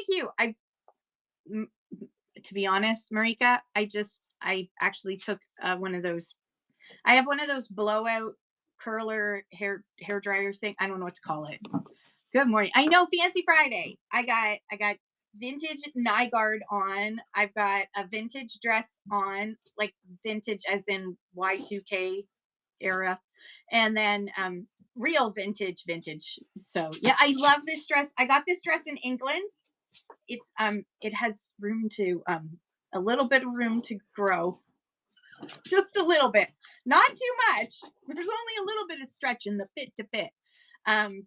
you. To be honest, Marika, I actually took one of those. I have one of those blowout curler hair dryer thing. I don't know what to call it. Good morning. I know, Fancy Friday. I got vintage Nygaard on. I've got a vintage dress on, like vintage as in Y2K era, and then real vintage. So yeah, I love this dress. I got this dress in England. It's it has room to a little bit of room to grow, just a little bit, not too much. There's only a little bit of stretch in the fit to fit.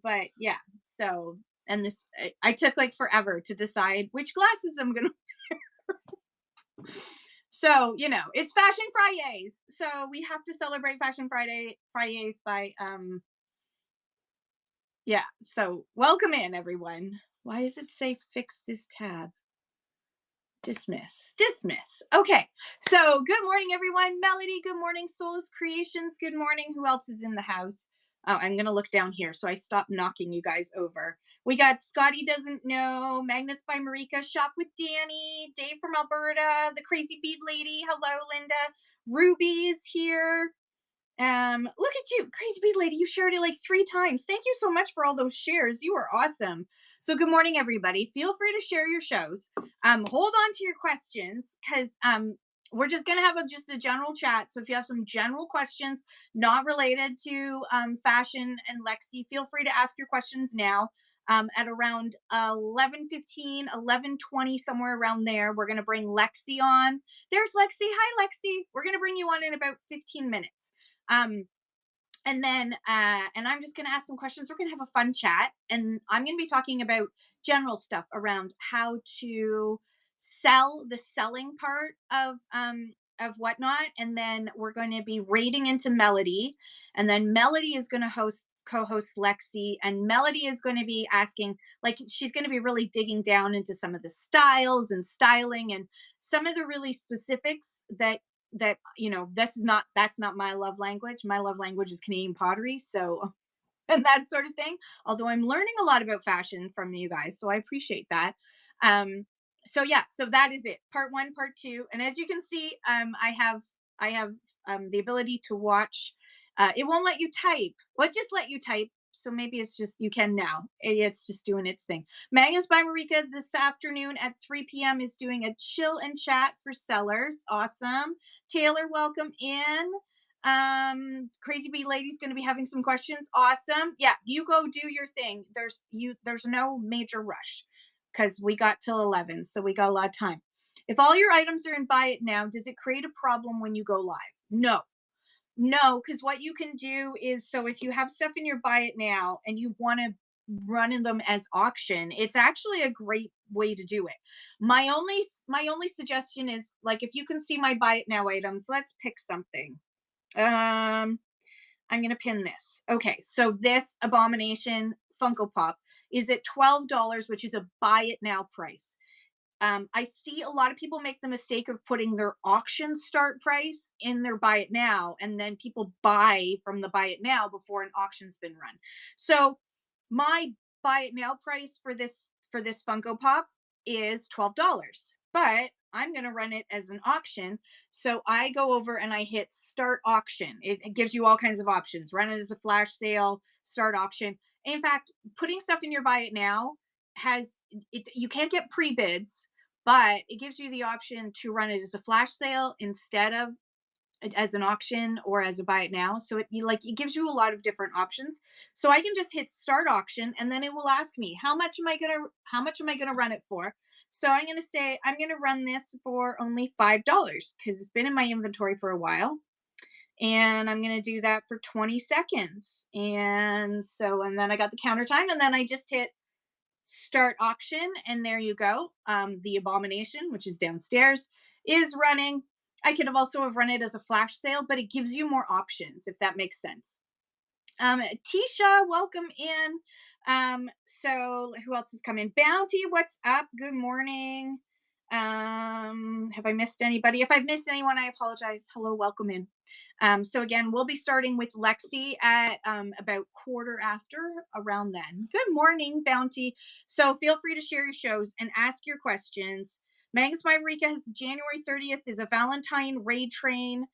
But yeah, so, and this, I took like forever to decide which glasses I'm gonna wear. So, you know, it's Fashion FriYays, so we have to celebrate Fashion FriYays by yeah, so welcome in everyone. Why does it say fix this tab? Dismiss. Okay, so good morning everyone. Melody, good morning. Soulless Creations, good morning. Who else is in the house? Oh, I'm gonna look down here so I stop knocking you guys over. We got Scotty Doesn't Know, Magnus by Marika, Shop with Danny, Dave from Alberta, the Crazy Bead Lady, hello Linda, Ruby is here. Look at you, Crazy Bead Lady, you shared it like 3 times. Thank you so much for all those shares. You are awesome. So good morning everybody. Feel free to share your shows. Hold on to your questions, because we're just gonna have just a general chat. So if you have some general questions not related to fashion and Lexi, feel free to ask your questions now. At around 11:15, 11:20, somewhere around there, we're gonna bring Lexi on. There's Lexi. Hi Lexi. We're gonna bring you on in about 15 minutes. And then and I'm just going to ask some questions. We're going to have a fun chat, and I'm going to be talking about general stuff around how to sell, the selling part of WhatNot, and then we're going to be raiding into Melody, and then Melody is going to co-host Lexi, and Melody is going to be asking, like, she's going to be really digging down into some of the styles and styling and some of the really specifics that you know, that's not my love language. My love language is Canadian pottery, so and that sort of thing, although I'm learning a lot about fashion from you guys, so I appreciate that. So yeah, so that is it, part 1, part 2, and as you can see, I have the ability to watch. It won't let you type. Well, it just let you type, so maybe it's just, you can now. It's just doing its thing. Magnus by Marika this afternoon at 3 p.m. is doing a chill and chat for sellers. Awesome. Taylor, welcome in. Crazy Bee Lady's going to be having some questions. Awesome. Yeah, you go do your thing. There's no major rush, because we got till 11, so we got a lot of time. If all your items are in buy it now, does it create a problem when you go live? No, because what you can do is, so if you have stuff in your buy it now and you want to run in them as auction, it's actually a great way to do it. My only suggestion is, like, if you can see my buy it now items, let's pick something. I'm gonna pin this. Okay, so this Abomination Funko Pop is at $12, which is a buy it now price. I see a lot of people make the mistake of putting their auction start price in their buy it now, and then people buy from the buy it now before an auction's been run. So my buy it now price for this Funko Pop is $12, but I'm going to run it as an auction. So I go over and I hit start auction. It gives you all kinds of options. Run it as a flash sale, start auction. In fact, putting stuff in your buy it now has it, you can't get pre-bids, but it gives you the option to run it as a flash sale instead of as an auction or as a buy it now. So it gives you a lot of different options. So I can just hit start auction, and then it will ask me how much am I gonna run it for. So I'm gonna say I'm gonna run this for only $5, because it's been in my inventory for a while, and I'm gonna do that for 20 seconds. And then I got the counter time, and then I just hit start auction, and there you go. The Abomination, which is downstairs, is running. I could have also run it as a flash sale, but it gives you more options, if that makes sense. Tisha, welcome in. So who else is coming? Bounty, what's up? Good morning. Have I missed anybody? If I've missed anyone, I apologize. Hello, welcome in. So again, we'll be starting with Lexi at about quarter after, around then. Good morning, Bounty. So feel free to share your shows and ask your questions. Magnus My Rika has January 30th is a Valentine raid train.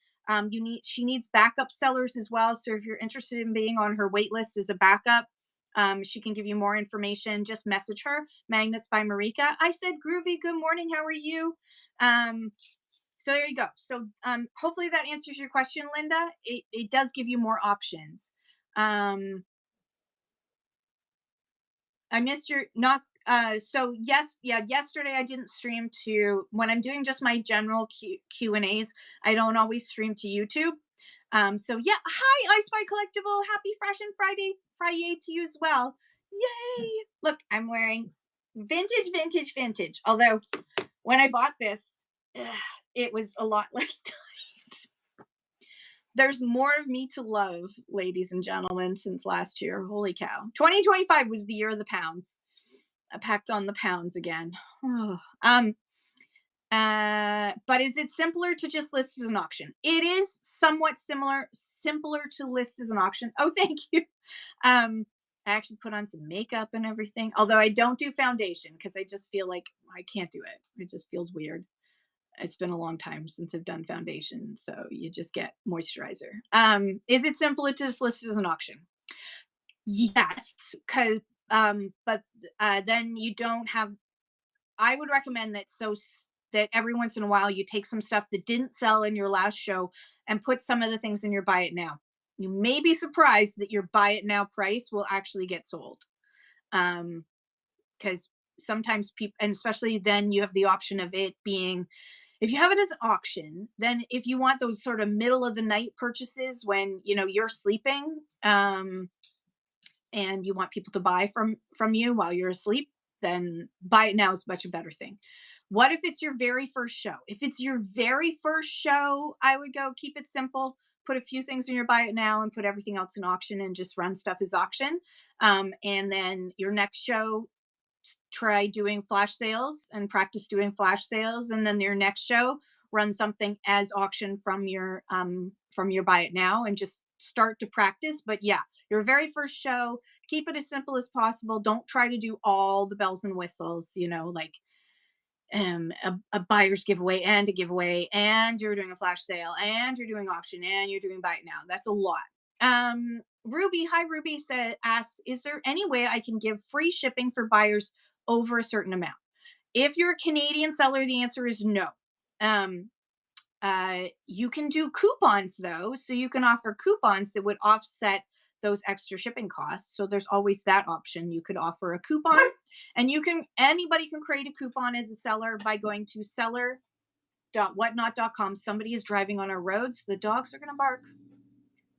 She needs backup sellers as well. So if you're interested in being on her wait list as a backup, she can give you more information. Just message her, Magnets by Marika. I said, Groovy, good morning. How are you? So there you go. So hopefully that answers your question, Linda. It does give you more options. I missed your not. So yes, yeah. Yesterday I didn't stream to when I'm doing just my general Q and A's. I don't always stream to YouTube. So yeah, hi, I Spy Collectible. Happy Fashion Friday to you as well. Yay! Look, I'm wearing vintage. Although when I bought this, it was a lot less tight. There's more of me to love, ladies and gentlemen, since last year. Holy cow. 2025 was the year of the pounds. I packed on the pounds again. But is it simpler to just list as an auction? It is somewhat simpler to list as an auction. Oh, thank you. I actually put on some makeup and everything, although I don't do foundation because I just feel like I can't do it. It just feels weird. It's been a long time since I've done foundation, so you just get moisturizer. Is it simpler to just list as an auction? Yes, because but then you don't have. I would recommend that that every once in a while you take some stuff that didn't sell in your last show and put some of the things in your buy it now. You may be surprised that your buy it now price will actually get sold. Because sometimes people, and especially then you have the option of it being, if you have it as an auction, then if you want those sort of middle of the night purchases when you're sleeping, and you want people to buy from you while you're asleep, then buy it now is much a better thing. What if it's your very first show? If it's your very first show, I would go keep it simple. Put a few things in your buy it now and put everything else in auction and just run stuff as auction. And then your next show, try doing flash sales and practice doing flash sales. And then your next show, run something as auction from your buy it now and just start to practice. But yeah, your very first show, keep it as simple as possible. Don't try to do all the bells and whistles, like a buyer's giveaway and a giveaway, and you're doing a flash sale, and you're doing auction, and you're doing buy it now. That's a lot. Ruby, hi Ruby, asks, is there any way I can give free shipping for buyers over a certain amount? If you're a Canadian seller, the answer is no. You can do coupons though, so you can offer coupons that would offset those extra shipping costs. So there's always that option. You could offer a coupon, and anybody can create a coupon as a seller by going to seller.whatnot.com. Somebody is driving on our roads. The dogs are going to bark.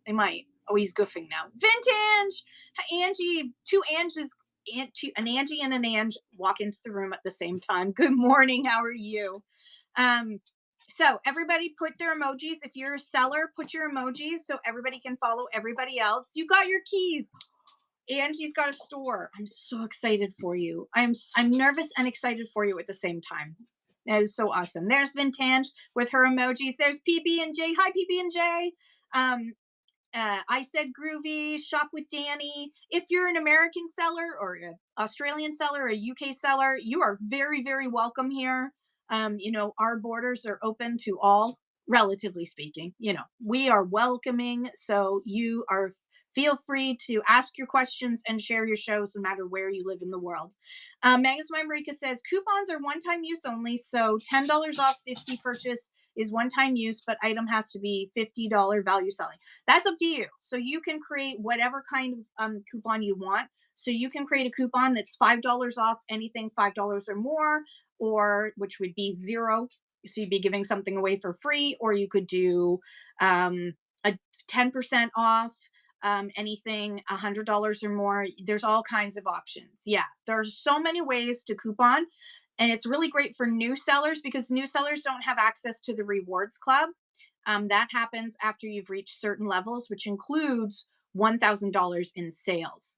They might. Oh, he's goofing now. Vintage! Angie, two Anges, an Angie and an Ange walk into the room at the same time. Good morning. How are you? So everybody put their emojis. If you're a seller, put your emojis so everybody can follow everybody else. You got your keys. Angie's got a store. I'm so excited for you. I'm nervous and excited for you at the same time. That is so awesome. There's Vintage with her emojis. There's PB and J. Hi, PB and J. I said groovy, shop with Danny. If you're an American seller or an Australian seller or a UK seller, you are very, very welcome here. Our borders are open to all, relatively speaking. We are welcoming. So feel free to ask your questions and share your shows no matter where you live in the world. Magnus Marika says coupons are one-time use only. So $10 off 50 purchase is one-time use, but item has to be $50 value selling. That's up to you. So you can create whatever kind of coupon you want. So you can create a coupon that's $5 off anything $5 or more, or which would be zero. So you'd be giving something away for free, or you could do a 10% off anything $100 or more. There's all kinds of options. Yeah, there's so many ways to coupon. And it's really great for new sellers because new sellers don't have access to the rewards club. That happens after you've reached certain levels, which includes $1,000 in sales.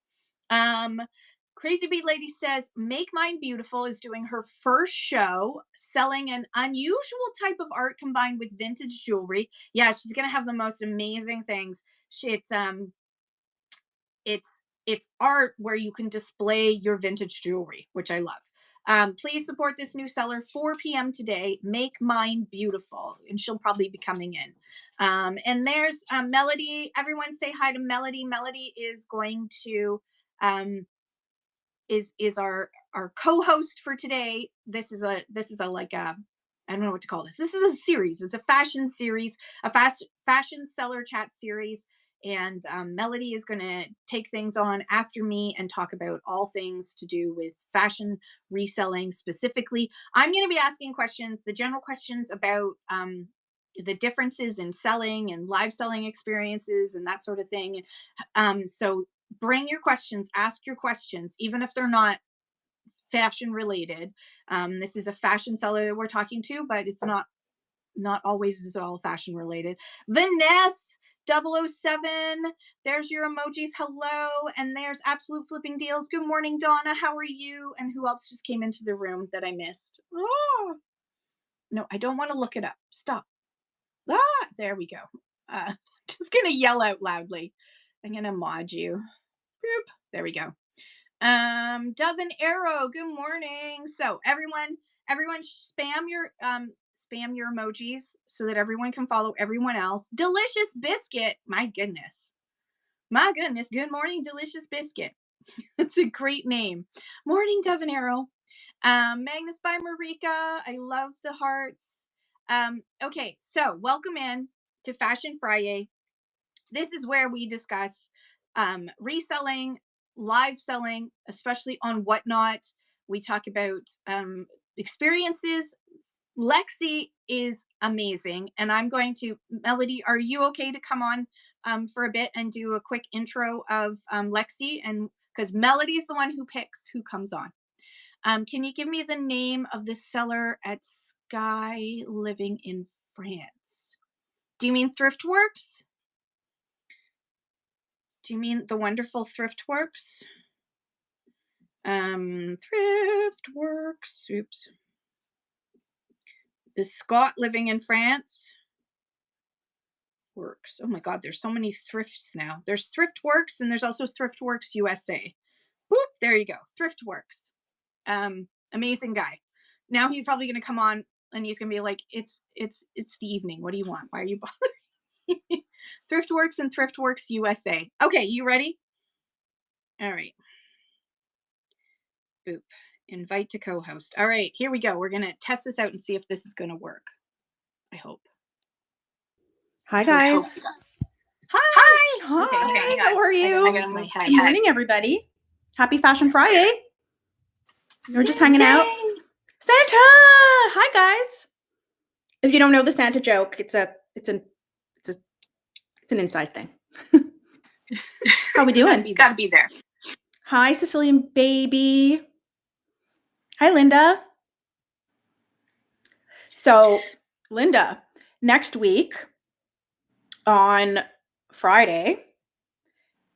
Crazy Beat Lady says, Make Mine Beautiful is doing her first show selling an unusual type of art combined with vintage jewelry. Yeah, she's going to have the most amazing things. It's art where you can display your vintage jewelry, which I love. Please support this new seller, 4 p.m. today. Make Mine Beautiful. And she'll probably be coming in. And there's Melody. Everyone say hi to Melody. Melody is going to is our co-host for today. This is a like a, I don't know what to call this. This is a series. It's a fashion series, a fashion seller chat series. And Melody is going to take things on after me and talk about all things to do with fashion reselling specifically. I'm going to be asking questions, the general questions about the differences in selling and live selling experiences and that sort of thing. So bring your questions, ask your questions, even if they're not fashion related. This is a fashion seller that we're talking to, but it's not always is all fashion related. Vanessa 007, there's your emojis. Hello. And there's Absolute Flipping Deals. Good morning, Donna. How are you? And who else just came into the room that I missed? Oh, no, I don't want to look it up. Stop. There we go. Just gonna yell out loudly. I'm gonna mod you. Boop. There we go. Dove and Arrow, good morning. So everyone spam your emojis so that everyone can follow everyone else. Delicious Biscuit, my goodness. Good morning, Delicious Biscuit. That's a great name. Morning, Dove and Arrow. Magnus by Marika, I love the hearts. Okay, so welcome in to Fashion FriYays. This is where we discuss reselling, live selling, especially on WhatNot. We talk about experiences. Lexi is amazing. And I'm going to, Melody, are you okay to come on for a bit and do a quick intro of Lexi? And because Melody is the one who picks who comes on. Can you give me the name of the seller at Sky Living in France? Do you mean Thriftworks? Do you mean the wonderful Thriftworks? Thriftworks. Oops. Is Scott living in France? Works. Oh my God, there's so many thrifts now. There's Thriftworks and there's also Thriftworks USA. Whoop, there you go. Thriftworks. Amazing guy. Now he's probably gonna come on and he's gonna be like, it's the evening. What do you want? Why are you bothering? Thriftworks and Thriftworks USA. Okay, you ready? All right. Boop. Invite to co-host. All right, here we go. We're gonna test this out and see if this is gonna work. I hope. Hi guys. Hi. Okay, how are you? I got on my head. Good morning, everybody. Happy Fashion FriYays. We're just hanging out. Santa! Hi guys. If you don't know the Santa joke, it's an inside thing. How we doing? You gotta be there. Hi, Sicilian baby. Hi, Linda. So, Linda, next week on Friday,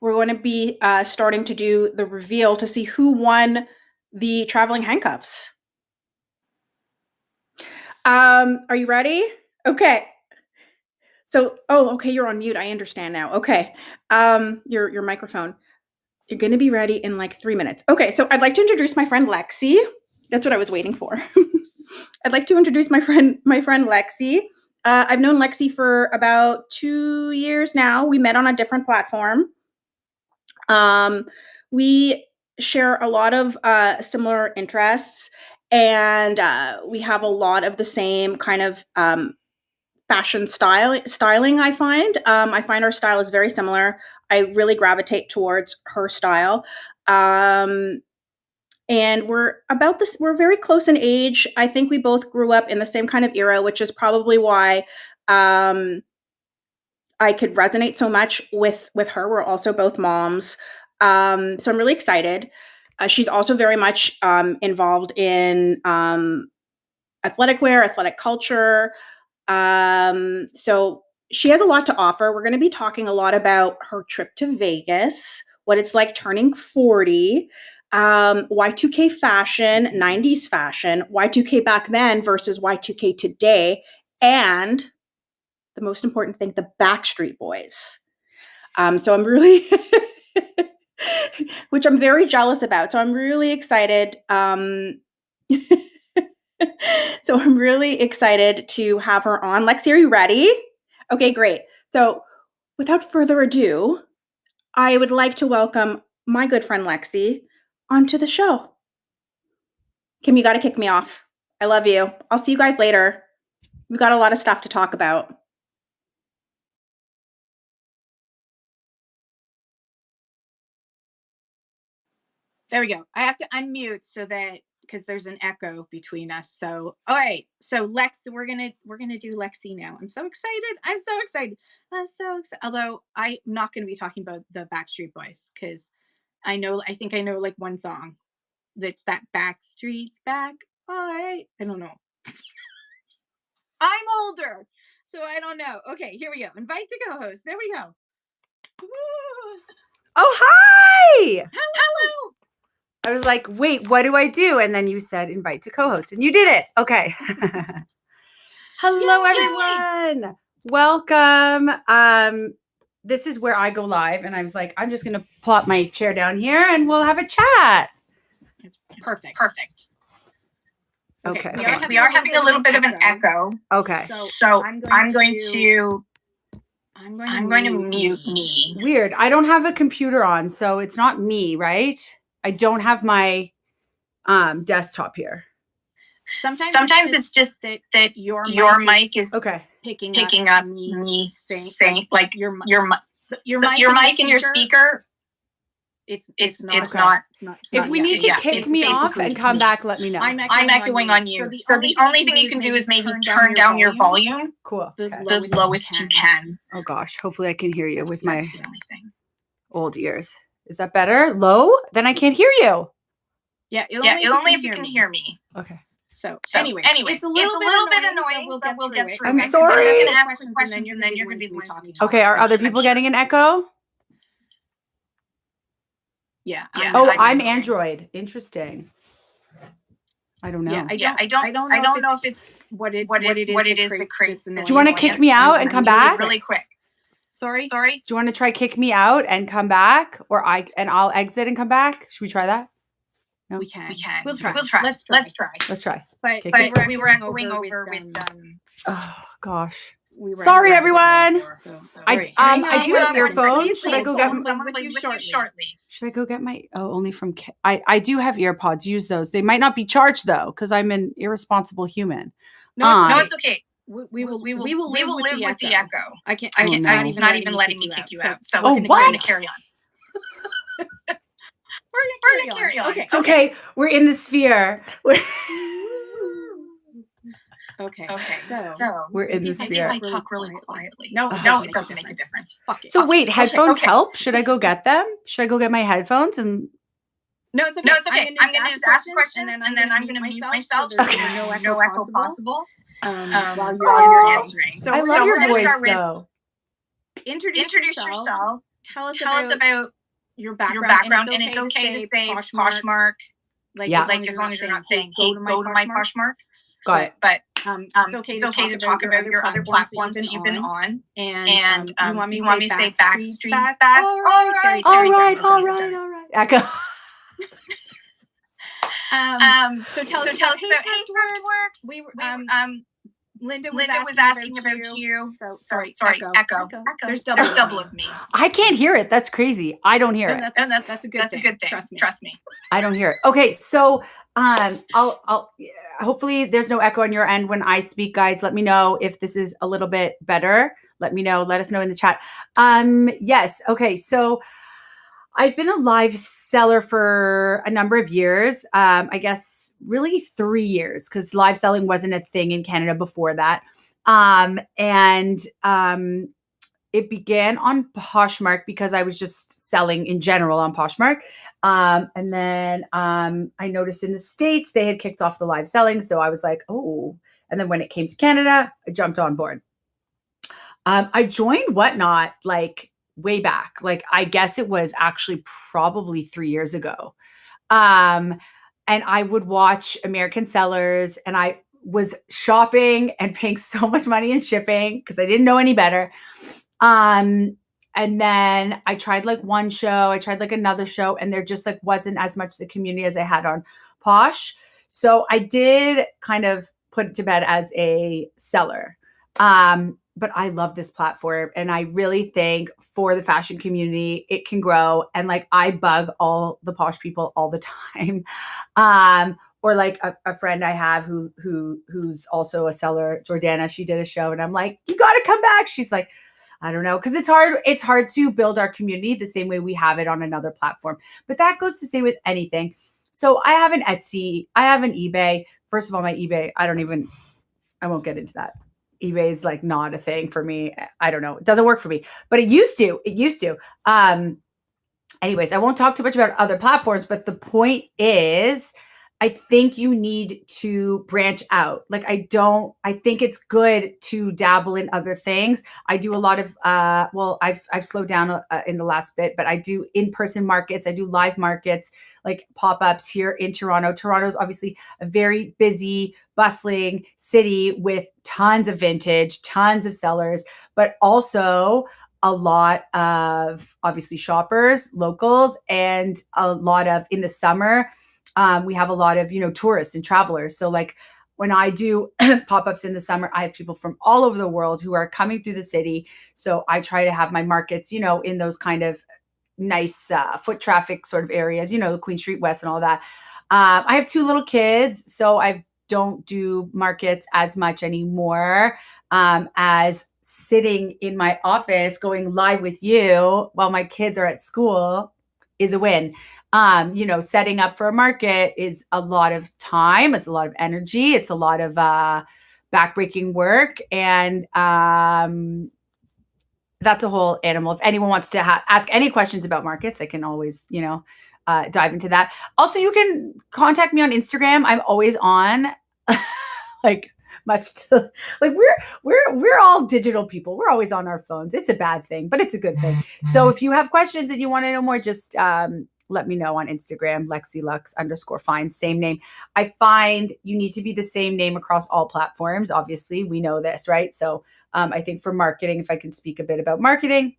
we're going to be starting to do the reveal to see who won the traveling handcuffs. Are you ready? Okay. So, okay, you're on mute. I understand now. Okay. Your microphone. You're going to be ready in like 3 minutes. Okay, so I'd like to introduce my friend Lexi. That's what I was waiting for. I'd like to introduce my friend Lexi. I've known Lexi for about 2 years now. We met on a different platform. We share a lot of similar interests, and we have a lot of the same kind of fashion styling. I find our style is very similar. I really gravitate towards her style. And we're very close in age. I think we both grew up in the same kind of era, which is probably why I could resonate so much with her. We're also both moms. So I'm really excited. She's also very much involved in athletic wear, athletic culture. So she has a lot to offer. We're going to be talking a lot about her trip to Vegas, what it's like turning 40. Y2K fashion, 90s fashion, Y2K back then versus Y2K today, and the most important thing, the Backstreet Boys. So I'm really, which I'm very jealous about. So I'm really excited. So I'm really excited to have her on. Lexi, are you ready? Okay, great. So without further ado, I would like to welcome my good friend Lexi onto the show. Kim, you got to kick me off. I love you. I'll see you guys later. We've got a lot of stuff to talk about. There we go. I have to unmute so that because there's an echo between us. So all right. So Lex, we're gonna do Lexi now. I'm so excited. I'm so excited. Although I'm not gonna be talking about the Backstreet Boys because I think I know like one song that's that Backstreet's back. All right. I don't know. I'm older, so I don't know. Okay, here we go. Invite to co-host. There we go. Woo. Oh, hi! Hello. I was like, wait, what do I do? And then you said invite to co-host, and you did it. Okay. Hello, everyone. Welcome. This is where I go live, and I was like, I'm just going to plop my chair down here, and we'll have a chat. Perfect. Okay. We are having a little bit of an echo. Okay. So I'm going to mute me. Weird. I don't have a computer on, so it's not me, right? I don't have my desktop here. Sometimes it's just that your mic is Okay. picking up me saying like your mic and your speaker. It's not. If we need to kick me off and come back, let me know. I'm echoing on you. So the only thing you can do is maybe turn down your volume. Cool. The lowest you can. Oh gosh, hopefully I can hear you with my That's the only thing. old ears. Is that better? Low? Then I can't hear you. Yeah, only if you can hear me. Okay. So anyway, it's a little bit annoying, but we'll get through it. I'm sorry. I'm going to ask questions, and then you're going to be the ones we talk. Okay, are other people getting an echo? Yeah. I'm Android. Interesting. I don't know. Yeah, I don't know if it's what it is that creates. Do you want to kick me out and come back really quick? Sorry. Do you want to try kick me out and come back, or I'll exit and come back? Should we try that? No? We can. We'll try. Let's try. But we were going over with oh gosh. Sorry, everyone. I do have earphones. Should I go get someone with you shortly? Should I go get my? Oh, only from. I do have earpods. Use those. They might not be charged though, because I'm an irresponsible human. No, it's okay. We will live with the echo. I can't. It's not even letting me kick you out. So we're going to carry on. We're going to carry on. Okay. We're in the sphere. Okay. So we're in the sphere. I talk really quietly. No, it doesn't make a difference. Fuck it. So wait, headphones help? Should I go get them? Should I go get my headphones and? No, it's okay. I'm going to just ask questions, and then I'm going to mute myself. So there's no echo possible while you're answering. So I love your voice, though. Introduce yourself. Tell us about your background, and it's okay to say Poshmark. Like as long as you're not saying, "Hey, go to my Poshmark." Got it. But it's okay to talk about your other platforms that you've been on. And you want me to say Backstreet's back? All right. Echo. So tell us about Hey Craftworks. Linda was asking about you. So sorry. Echo. There's double of me. I can't hear it. That's crazy. I don't hear it. That's a good thing. Trust me. I don't hear it. Okay, so I'll hopefully there's no echo on your end when I speak, guys. Let me know if this is a little bit better. Let me know. Let us know in the chat. Yes. Okay. So I've been a live seller for a number of years. I guess really 3 years, because live selling wasn't a thing in Canada before that. It began on Poshmark because I was just selling in general on Poshmark. And then I noticed in the States, they had kicked off the live selling. So I was like, oh. And then when it came to Canada, I jumped on board. I joined WhatNot like way back. Like I guess it was actually probably 3 years ago. And I would watch American sellers, and I was shopping and paying so much money in shipping because I didn't know any better. And then I tried like one show, I tried like another show, and there just like wasn't as much the community as I had on Posh. So I did kind of put it to bed as a seller. But I love this platform, and I really think for the fashion community, it can grow. And like I bug all the Posh people all the time. Or like a friend I have who's also a seller, Jordana, she did a show, and I'm like, you got to come back. She's like, I don't know, because it's hard to build our community the same way we have it on another platform. But that goes to say with anything. So I have an Etsy, I have an eBay. First of all, my eBay, I won't get into that. eBay is like not a thing for me. I don't know. It doesn't work for me, but it used to. Anyways, I won't talk too much about other platforms, but the point is, I think you need to branch out. Like I think it's good to dabble in other things. I do a lot of, I've slowed down in the last bit, but I do in-person markets. I do live markets, like pop-ups here in Toronto. Toronto is obviously a very busy, bustling city with tons of vintage, tons of sellers, but also a lot of obviously shoppers, locals, and a lot of in the summer, we have a lot of, tourists and travelers. So like when I do pop-ups in the summer, I have people from all over the world who are coming through the city. So I try to have my markets, in those kind of nice foot traffic sort of areas, Queen Street West and all that. I have 2 little kids, so I don't do markets as much anymore, as sitting in my office going live with you while my kids are at school is a win. Setting up for a market is a lot of time, it's a lot of energy, it's a lot of backbreaking work, and that's a whole animal. If anyone wants to ask any questions about markets, I can always, dive into that. Also, you can contact me on Instagram. I'm always on. Like we're all digital people. We're always on our phones. It's a bad thing, but it's a good thing. So if you have questions and you want to know more, just let me know on Instagram, LexiLux_fine, same name. I find you need to be the same name across all platforms. Obviously, we know this, right? So I think for marketing, if I can speak a bit about marketing,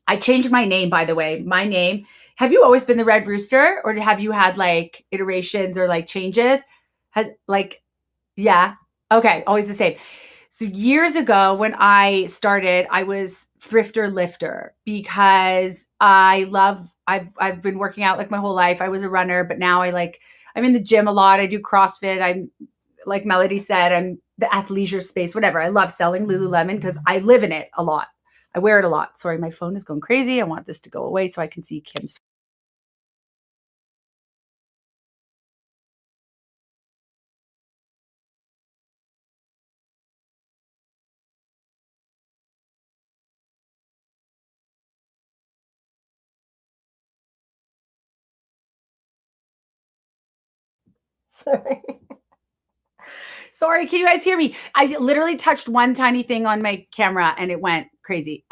I changed my name, by the way. My name, have you always been the Red Rooster, or have you had like iterations or like changes? Yeah. Okay. Always the same. So years ago when I started, I was Thrifter Lifter because I've been working out like my whole life. I was a runner, but now I'm in the gym a lot. I do CrossFit. I'm, like Melody said, I'm the athleisure space, whatever. I love selling Lululemon because I live in it a lot. I wear it a lot. Sorry, my phone is going crazy. I want this to go away so I can see Kim's. Sorry. Sorry, can you guys hear me? I literally touched one tiny thing on my camera and it went crazy.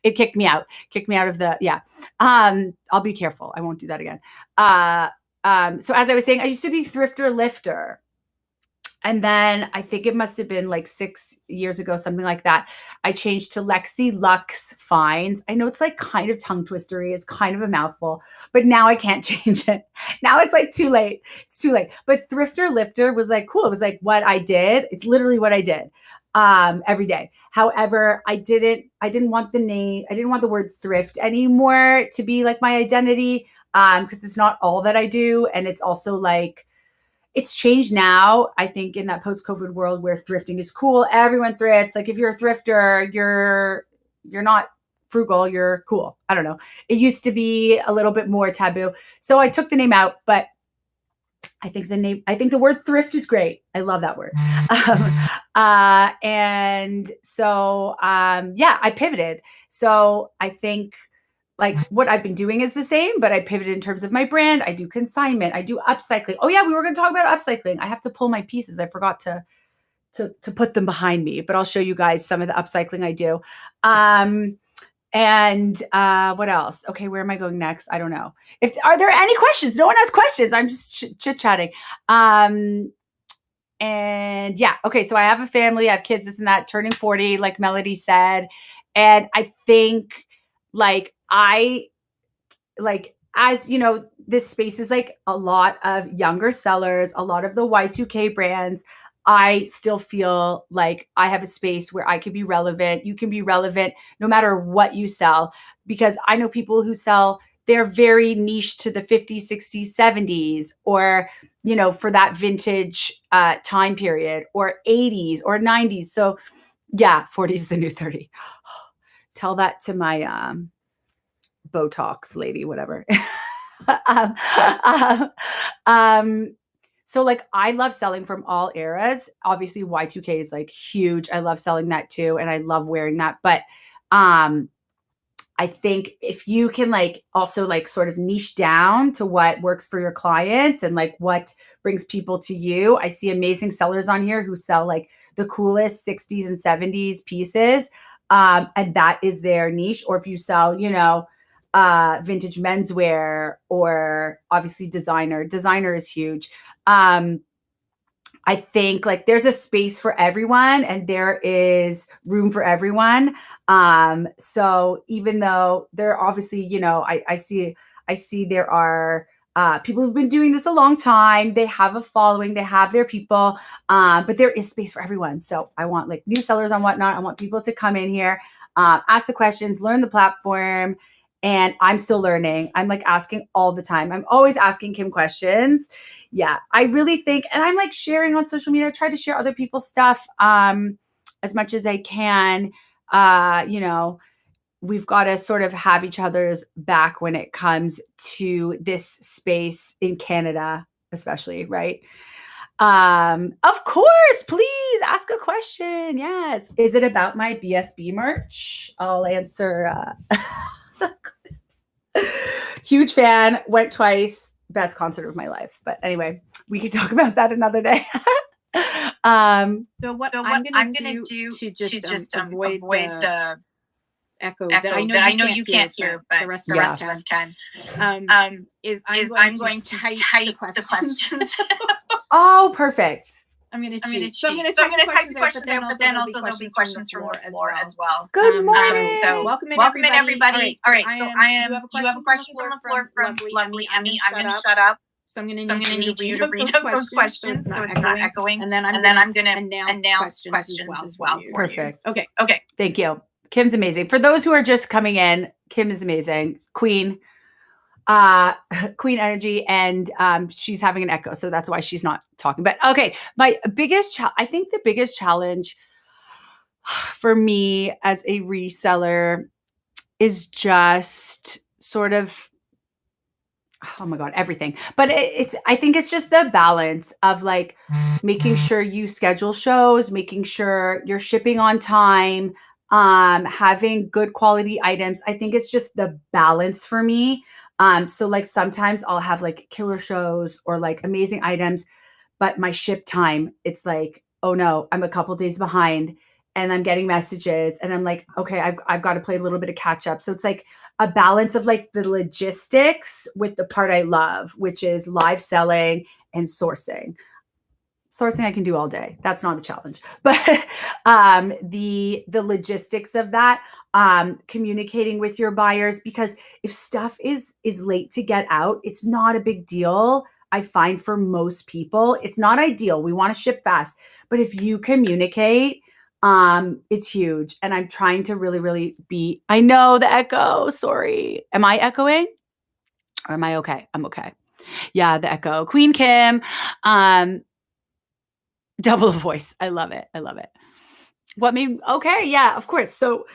It kicked me out of the, yeah. I'll be careful. I won't do that again. So as I was saying, I used to be Thrifter Lifter. And then I think it must have been like 6 years ago, something like that. I changed to Lexi Lux Finds. I know it's like kind of tongue twistery. It's kind of a mouthful, but now I can't change it. Now it's like too late. It's too late. But Thrifter Lifter was like cool. It was like what I did. It's literally what I did every day. However, I didn't want the name. I didn't want the word thrift anymore to be like my identity because it's not all that I do. And it's also like, it's changed now, I think, in that post-COVID world where thrifting is cool. Everyone thrifts. Like if you're a thrifter, you're not frugal, you're cool. I don't know. It used to be a little bit more taboo. So I took the name out, but I think the word thrift is great. I love that word. And so, I pivoted. So I think like what I've been doing is the same, but I pivoted in terms of my brand. I do consignment. I do upcycling. Oh yeah, we were going to talk about upcycling. I have to pull my pieces. I forgot to put them behind me, but I'll show you guys some of the upcycling I do. And what else? Okay, where am I going next? I don't know. Are there any questions? No one has questions. I'm just chit-chatting. And yeah, okay, so I have a family, I have kids, this and that, turning 40, like Melody said. And I think as you know, this space is like a lot of younger sellers, a lot of the Y2K brands. I still feel like I have a space where I could be relevant. You can be relevant no matter what you sell, because I know people who sell, they're very niche to the 50s, 60s, 70s, or, you know, for that vintage time period, or 80s or 90s. So yeah, 40 is the new 30. Tell that to my Botox lady, whatever. um, um, so like I love selling from all eras. Obviously Y2K is like huge. I love selling that too. And I love wearing that. But I think if you can like also like sort of niche down to what works for your clients and like what brings people to you. I see amazing sellers on here who sell like the coolest 60s and 70s pieces. And that is their niche. Or if you sell, you know, vintage menswear, or obviously designer is huge. I think like there's a space for everyone and there is room for everyone. So even though there are obviously, you know, I see there are people who've been doing this a long time. They have a following, they have their people, but there is space for everyone. So I want like new sellers on WhatNot. I want people to come in here, ask the questions, learn the platform. And I'm still learning. I'm like asking all the time. I'm always asking Kim questions. Yeah, I really think, and I'm like sharing on social media. I try to share other people's stuff as much as I can. You know, we've got to sort of have each other's back when it comes to this space in Canada, especially, right? Of course, please ask a question. Yes. Is it about my BSB merch? I'll answer. Huge fan, went twice, best concert of my life. But anyway, we can talk about that another day. So what I'm gonna do to just avoid the echo that I know you can't hear, but the rest of us can, is I'm going to type the questions. Oh, perfect. I'm going to cheat. So I'm going to type the questions out, but then also there'll be questions from the floor as well. Good morning. So welcome in everybody. All right. So you have a question from the floor from lovely Emmy. I'm going to shut up. So I'm going to need you to read out those questions so it's not echoing. And then I'm going to announce questions as well for you. Perfect. Okay. Thank you. Kim's amazing. For those who are just coming in, Kim is amazing. Queen energy, and she's having an echo, so that's why she's not talking. But okay, I think the biggest challenge for me as a reseller is just sort of, oh my God, everything. But I think it's just the balance of like making sure you schedule shows, making sure you're shipping on time, having good quality items. I think it's just the balance for me. So like sometimes I'll have like killer shows or like amazing items, but my ship time, it's like, oh no, I'm a couple days behind and I'm getting messages and I'm like, okay, I've got to play a little bit of catch up. So it's like a balance of like the logistics with the part I love, which is live selling and sourcing. Sourcing I can do all day. That's not a challenge. But the logistics of that, communicating with your buyers, because if stuff is late to get out, it's not a big deal. I find for most people, it's not ideal. We want to ship fast. But if you communicate, it's huge. And I'm trying to really, really I know the echo, sorry. Am I echoing? Or am I okay? I'm okay. Yeah, the echo. Queen Kim. Double voice. I love it. Okay. Yeah, of course. So,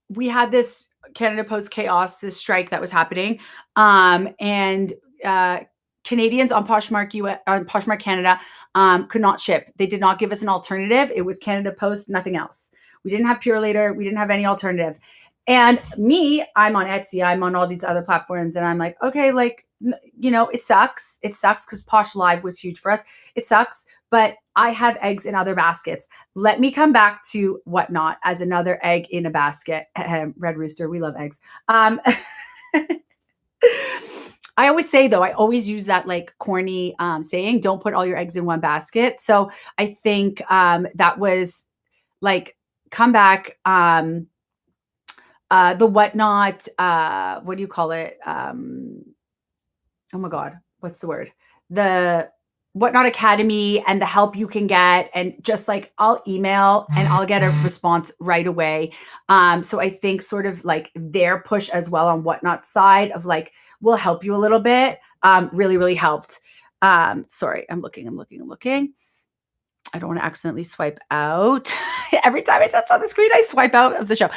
we had this Canada Post chaos, this strike that was happening. And Canadians on Poshmark Canada, could not ship. They did not give us an alternative. It was Canada Post, nothing else. We didn't have Pure Later. We didn't have any alternative. And me, I'm on Etsy. I'm on all these other platforms. And I'm like, okay, like, you know, it sucks. It sucks because Posh Live was huge for us. It sucks. But I have eggs in other baskets. Let me come back to WhatNot as another egg in a basket. Red Rooster, we love eggs. I always say, though, I always use that like corny saying, don't put all your eggs in one basket. So I think that was like, come back. The WhatNot, what do you call it? Oh my God, what's the word? The WhatNot Academy and the help you can get. And just like, I'll email and I'll get a response right away. So I think sort of like their push as well on WhatNot side of like, we'll help you a little bit, really, really helped. Sorry, I'm looking. I don't want to accidentally swipe out. Every time I touch on the screen, I swipe out of the show.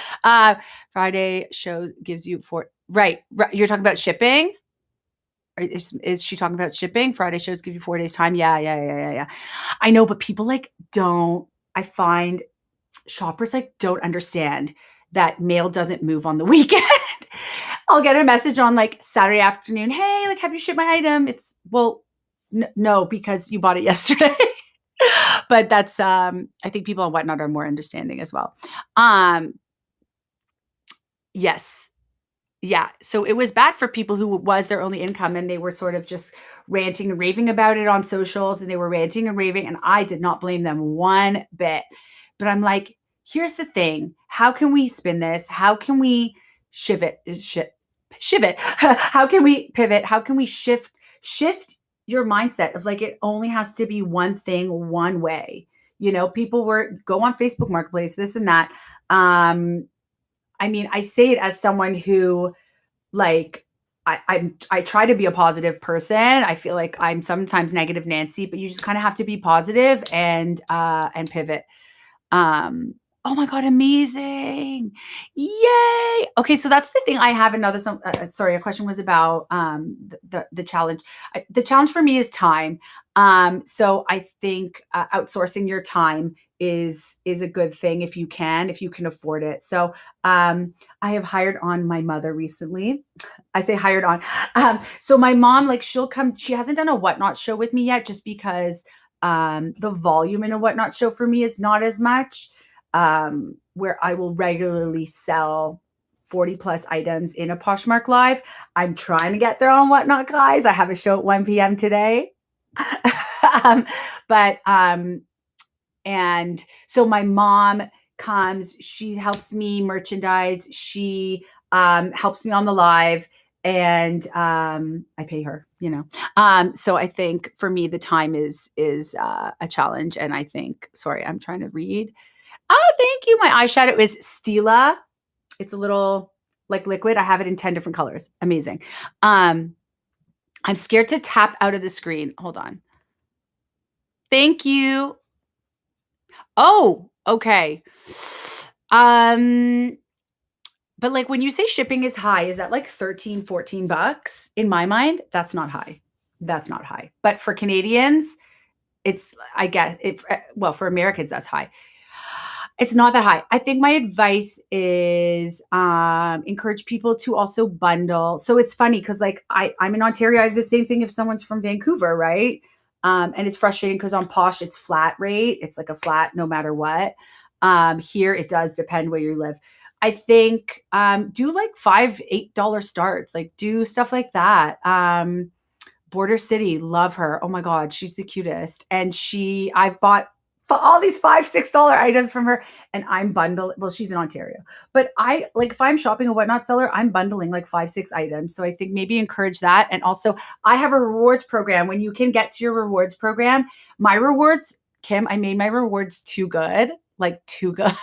Friday show gives you right. You're talking about shipping? Is she talking about shipping? Friday shows give you 4 days time. Yeah. I know, but people like I find shoppers like don't understand that mail doesn't move on the weekend. I'll get a message on like Saturday afternoon. Hey, like, have you shipped my item? It's no, because you bought it yesterday. But that's, I think people on WhatNot are more understanding as well. Yes. Yeah. So it was bad for people who was their only income and they were sort of just ranting and raving about it on socials, and they were ranting and raving, and I did not blame them one bit. But I'm like, here's the thing. How can we spin this? How can we shiv it? How can we pivot? How can we shift your mindset of like, it only has to be one thing, one way. You know, people go on Facebook Marketplace, this and that. I mean, I say it as someone who like, I try to be a positive person. I feel like I'm sometimes negative Nancy, but you just kind of have to be positive and pivot. Oh my God, amazing. Yay. Okay. So that's the thing. I have another, sorry, a question was about the challenge. The challenge for me is time. So I think outsourcing your time is a good thing if you can afford it. So I have hired on my mother recently. I say hired on. So my mom, like, she'll come, she hasn't done a WhatNot show with me yet, just because the volume in a WhatNot show for me is not as much. Where I will regularly sell 40 plus items in a Poshmark Live. I'm trying to get there on WhatNot, guys. I have a show at 1 p.m. today. And so my mom comes, she helps me merchandise. She helps me on the live, and I pay her, you know. So I think for me, the time is a challenge. And I think, sorry, I'm trying to read. Oh, thank you. My eyeshadow is Stila. It's a little like liquid. I have it in 10 different colors. Amazing. I'm scared to tap out of the screen. Hold on. Thank you. Oh, okay. But like, when you say shipping is high, is that like $13-14? In my mind, that's not high. But for Canadians, it's, I guess well, for Americans, that's high. It's not that high. I think my advice is encourage people to also bundle. So it's funny because like I'm in Ontario. I have the same thing if someone's from Vancouver, right? And it's frustrating because on Posh, it's flat rate. It's like a flat no matter what. Here, it does depend where you live. I think do like $5-8 starts. Like, do stuff like that. Border City, love her. Oh my God, she's the cutest. And I've bought all these $5-6 items from her, and I'm bundling. Well, she's in Ontario, but I like, if I'm shopping a WhatNot seller, I'm bundling like 5-6 items. So I think maybe encourage that. And also, I have a rewards program. When you can get to your rewards program, my rewards, Kim, I made my rewards too good, like too good.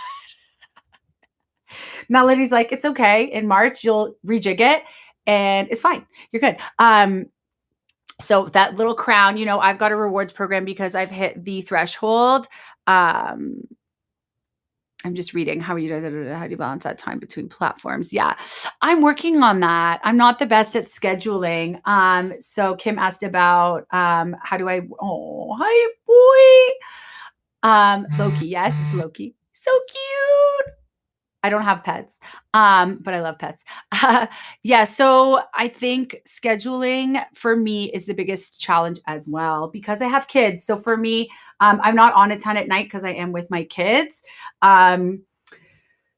Melody's like, it's okay. In March, you'll rejig it and it's fine. You're good. So that little crown, you know, I've got a rewards program because I've hit the threshold. I'm just reading. How do you balance that time between platforms? Yeah, I'm working on that. I'm not the best at scheduling. So Kim asked about how do I? Oh, hi boy. Loki. Yes, it's Loki. So cute. I don't have pets, but I love pets. Yeah, so I think scheduling for me is the biggest challenge as well because I have kids. So for me, I'm not on a ton at night because I am with my kids.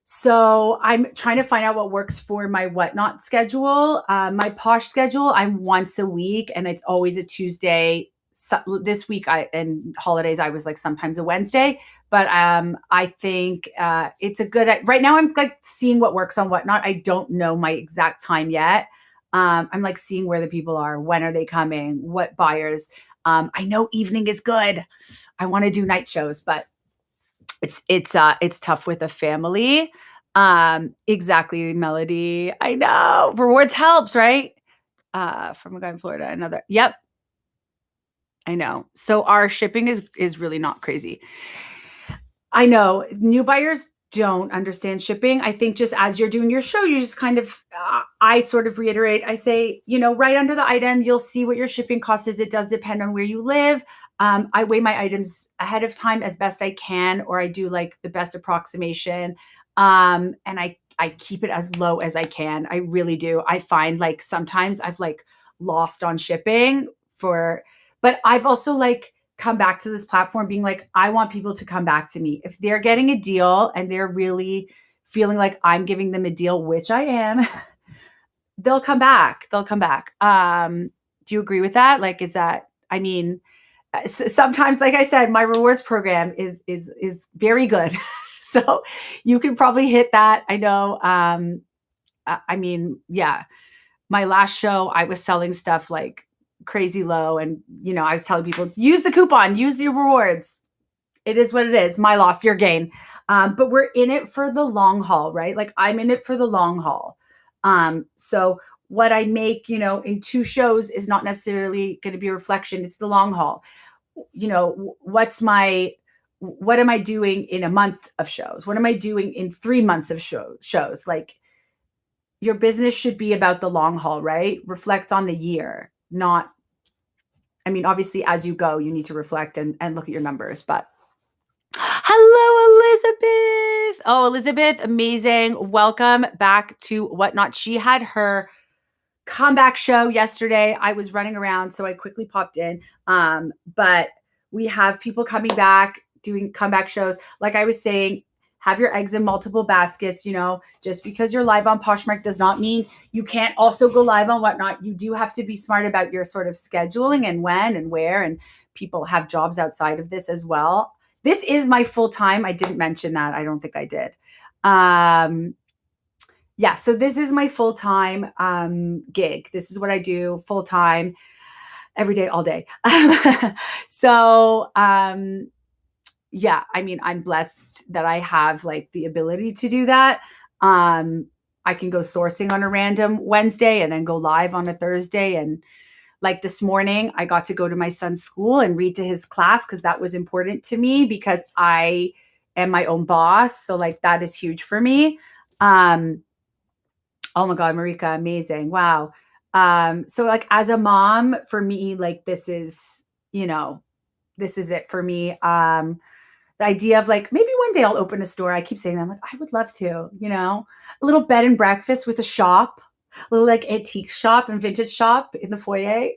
So I'm trying to find out what works for my WhatNot schedule. My Posh schedule, I'm once a week, and it's always a Tuesday. So this week, and holidays, I was like sometimes a Wednesday. But I think it's a good. Right now, I'm like seeing what works on WhatNot. I don't know my exact time yet. I'm like seeing where the people are, when are they coming, what buyers. I know evening is good. I want to do night shows, but it's tough with a family. Exactly, Melody. I know. Rewards helps, right? From a guy in Florida, another. Yep. I know. So our shipping is really not crazy. I know new buyers don't understand shipping. I think just as you're doing your show, you just kind of, I sort of reiterate, I say, right under the item, you'll see what your shipping cost is. It does depend on where you live. I weigh my items ahead of time as best I can, or I do like the best approximation. And I keep it as low as I can. I really do. I find like sometimes I've like lost on shipping but I've also like come back to this platform being like, I want people to come back to me. If they're getting a deal and they're really feeling like I'm giving them a deal, which I am, they'll come back. They'll come back. Do you agree with that? Like, sometimes, like I said, my rewards program is very good. So you can probably hit that. I know. Yeah, my last show, I was selling stuff like crazy low. And, I was telling people, use the coupon, use the rewards. It is what it is. My loss, your gain. But we're in it for the long haul, right? Like I'm in it for the long haul. So what I make, in 2 shows is not necessarily going to be a reflection. It's the long haul. What am I doing in a month of shows? What am I doing in 3 months of shows? Like your business should be about the long haul, right? Reflect on the year, obviously as you go, you need to reflect and look at your numbers, but hello, Elizabeth. Oh, Elizabeth, amazing. Welcome back to WhatNot. She had her comeback show yesterday. I was running around, so I quickly popped in. But we have people coming back, doing comeback shows. Like I was saying, have your eggs in multiple baskets. Just because you're live on Poshmark does not mean you can't also go live on WhatNot. You do have to be smart about your sort of scheduling and when and where, and people have jobs outside of this as well. This is my full time. I didn't mention that. I don't think I did. Yeah, so this is my full-time gig. This is what I do full-time every day, all day. So, yeah, I'm blessed that I have like the ability to do that. I can go sourcing on a random Wednesday and then go live on a Thursday. And like this morning, I got to go to my son's school and read to his class because that was important to me because I am my own boss. So like that is huge for me. Oh my God, Marika, amazing. Wow. So like as a mom, for me, like this is it for me. The idea of like, maybe one day I'll open a store. I keep saying that. I'm like, I would love to, a little bed and breakfast with a shop, a little like antique shop and vintage shop in the foyer.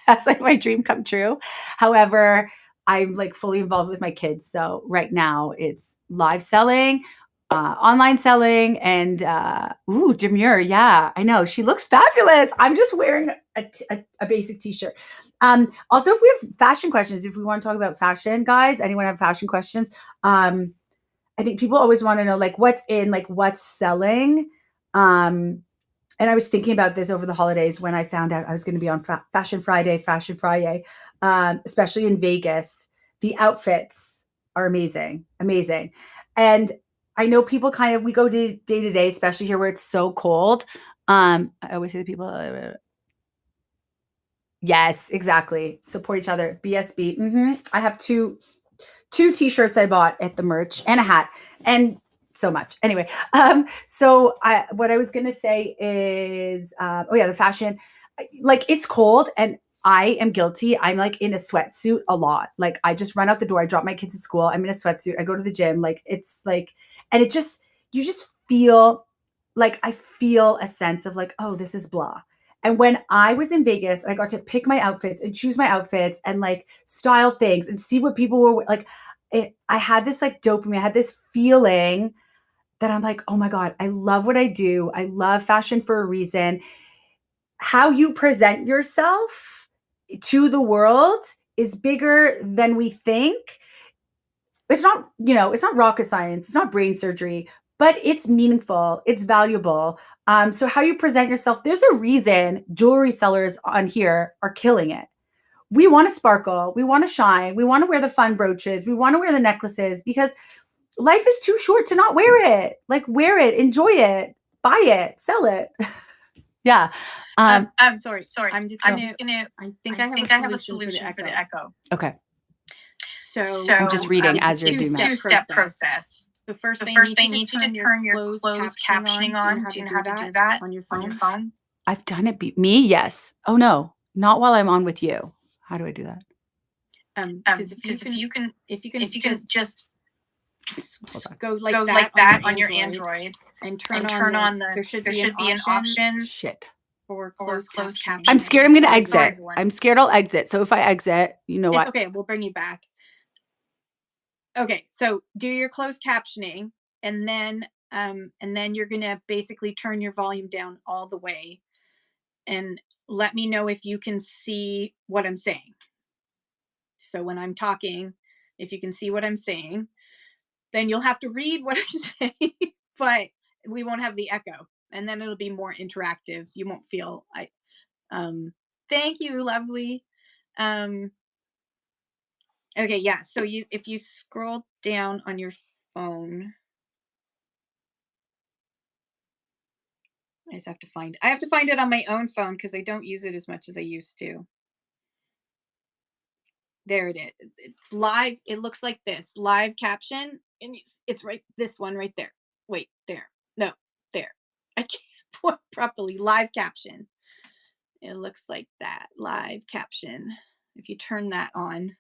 That's like my dream come true. However, I'm like fully involved with my kids. So right now it's live selling, online selling, and Demure. Yeah, I know. She looks fabulous. I'm just wearing a basic t-shirt. Also, if we have fashion questions, if we want to talk about fashion, guys, anyone have fashion questions? I think people always want to know like what's in, like what's selling. And I was thinking about this over the holidays when I found out I was going to be on Fashion FriYays, especially in Vegas. The outfits are amazing, amazing. And I know people we go day to day, especially here where it's so cold. I always say to people, yes, exactly. Support each other. BSB. I have two t-shirts I bought at the merch and a hat and so much. Anyway, so what I was going to say is, the fashion, like it's cold and I am guilty. I'm like in a sweatsuit a lot. Like I just run out the door. I drop my kids to school. I'm in a sweatsuit. I go to the gym. Like it's like, and you just feel a sense of like, oh, this is blah. And when I was in Vegas, I got to pick my outfits and choose my outfits and like style things and see what people were like. I had this like dopamine. I had this feeling that I'm like, oh my God, I love what I do. I love fashion for a reason. How you present yourself to the world is bigger than we think. It's not, it's not rocket science. It's not brain surgery, but it's meaningful. It's valuable. So how you present yourself, there's a reason jewelry sellers on here are killing it. We want to sparkle. We want to shine. We want to wear the fun brooches. We want to wear the necklaces because life is too short to not wear it. Like wear it, enjoy it, buy it, sell it. Yeah. I'm sorry. I'm just gonna. I think I have a solution for the echo. Okay. So I'm just reading as you're doing that. Two-step process. The first they need you to turn your closed captioning on. Do you know how to do that on your phone? I've done it. Me? Yes. Oh no, not while I'm on with you. How do I do that? Because if you can just go like that on your Android and turn on the there should be an option. Shit. For closed captioning. I'm scared I'm going to exit. I'm scared I'll exit. So if I exit, what? It's okay. We'll bring you back. Okay. So do your closed captioning and then you're going to basically turn your volume down all the way and let me know if you can see what I'm saying. So when I'm talking, if you can see what I'm saying, then you'll have to read what I say, but we won't have the echo. And then it'll be more interactive. You won't feel thank you, lovely. Okay, yeah. So if you scroll down on your phone, I have to find it on my own phone because I don't use it as much as I used to. There it is. It's live. It looks like this live caption, and it's right. This one right there. Wait, there. No, there. I can't put properly. Live caption. It looks like that. Live caption. If you turn that on,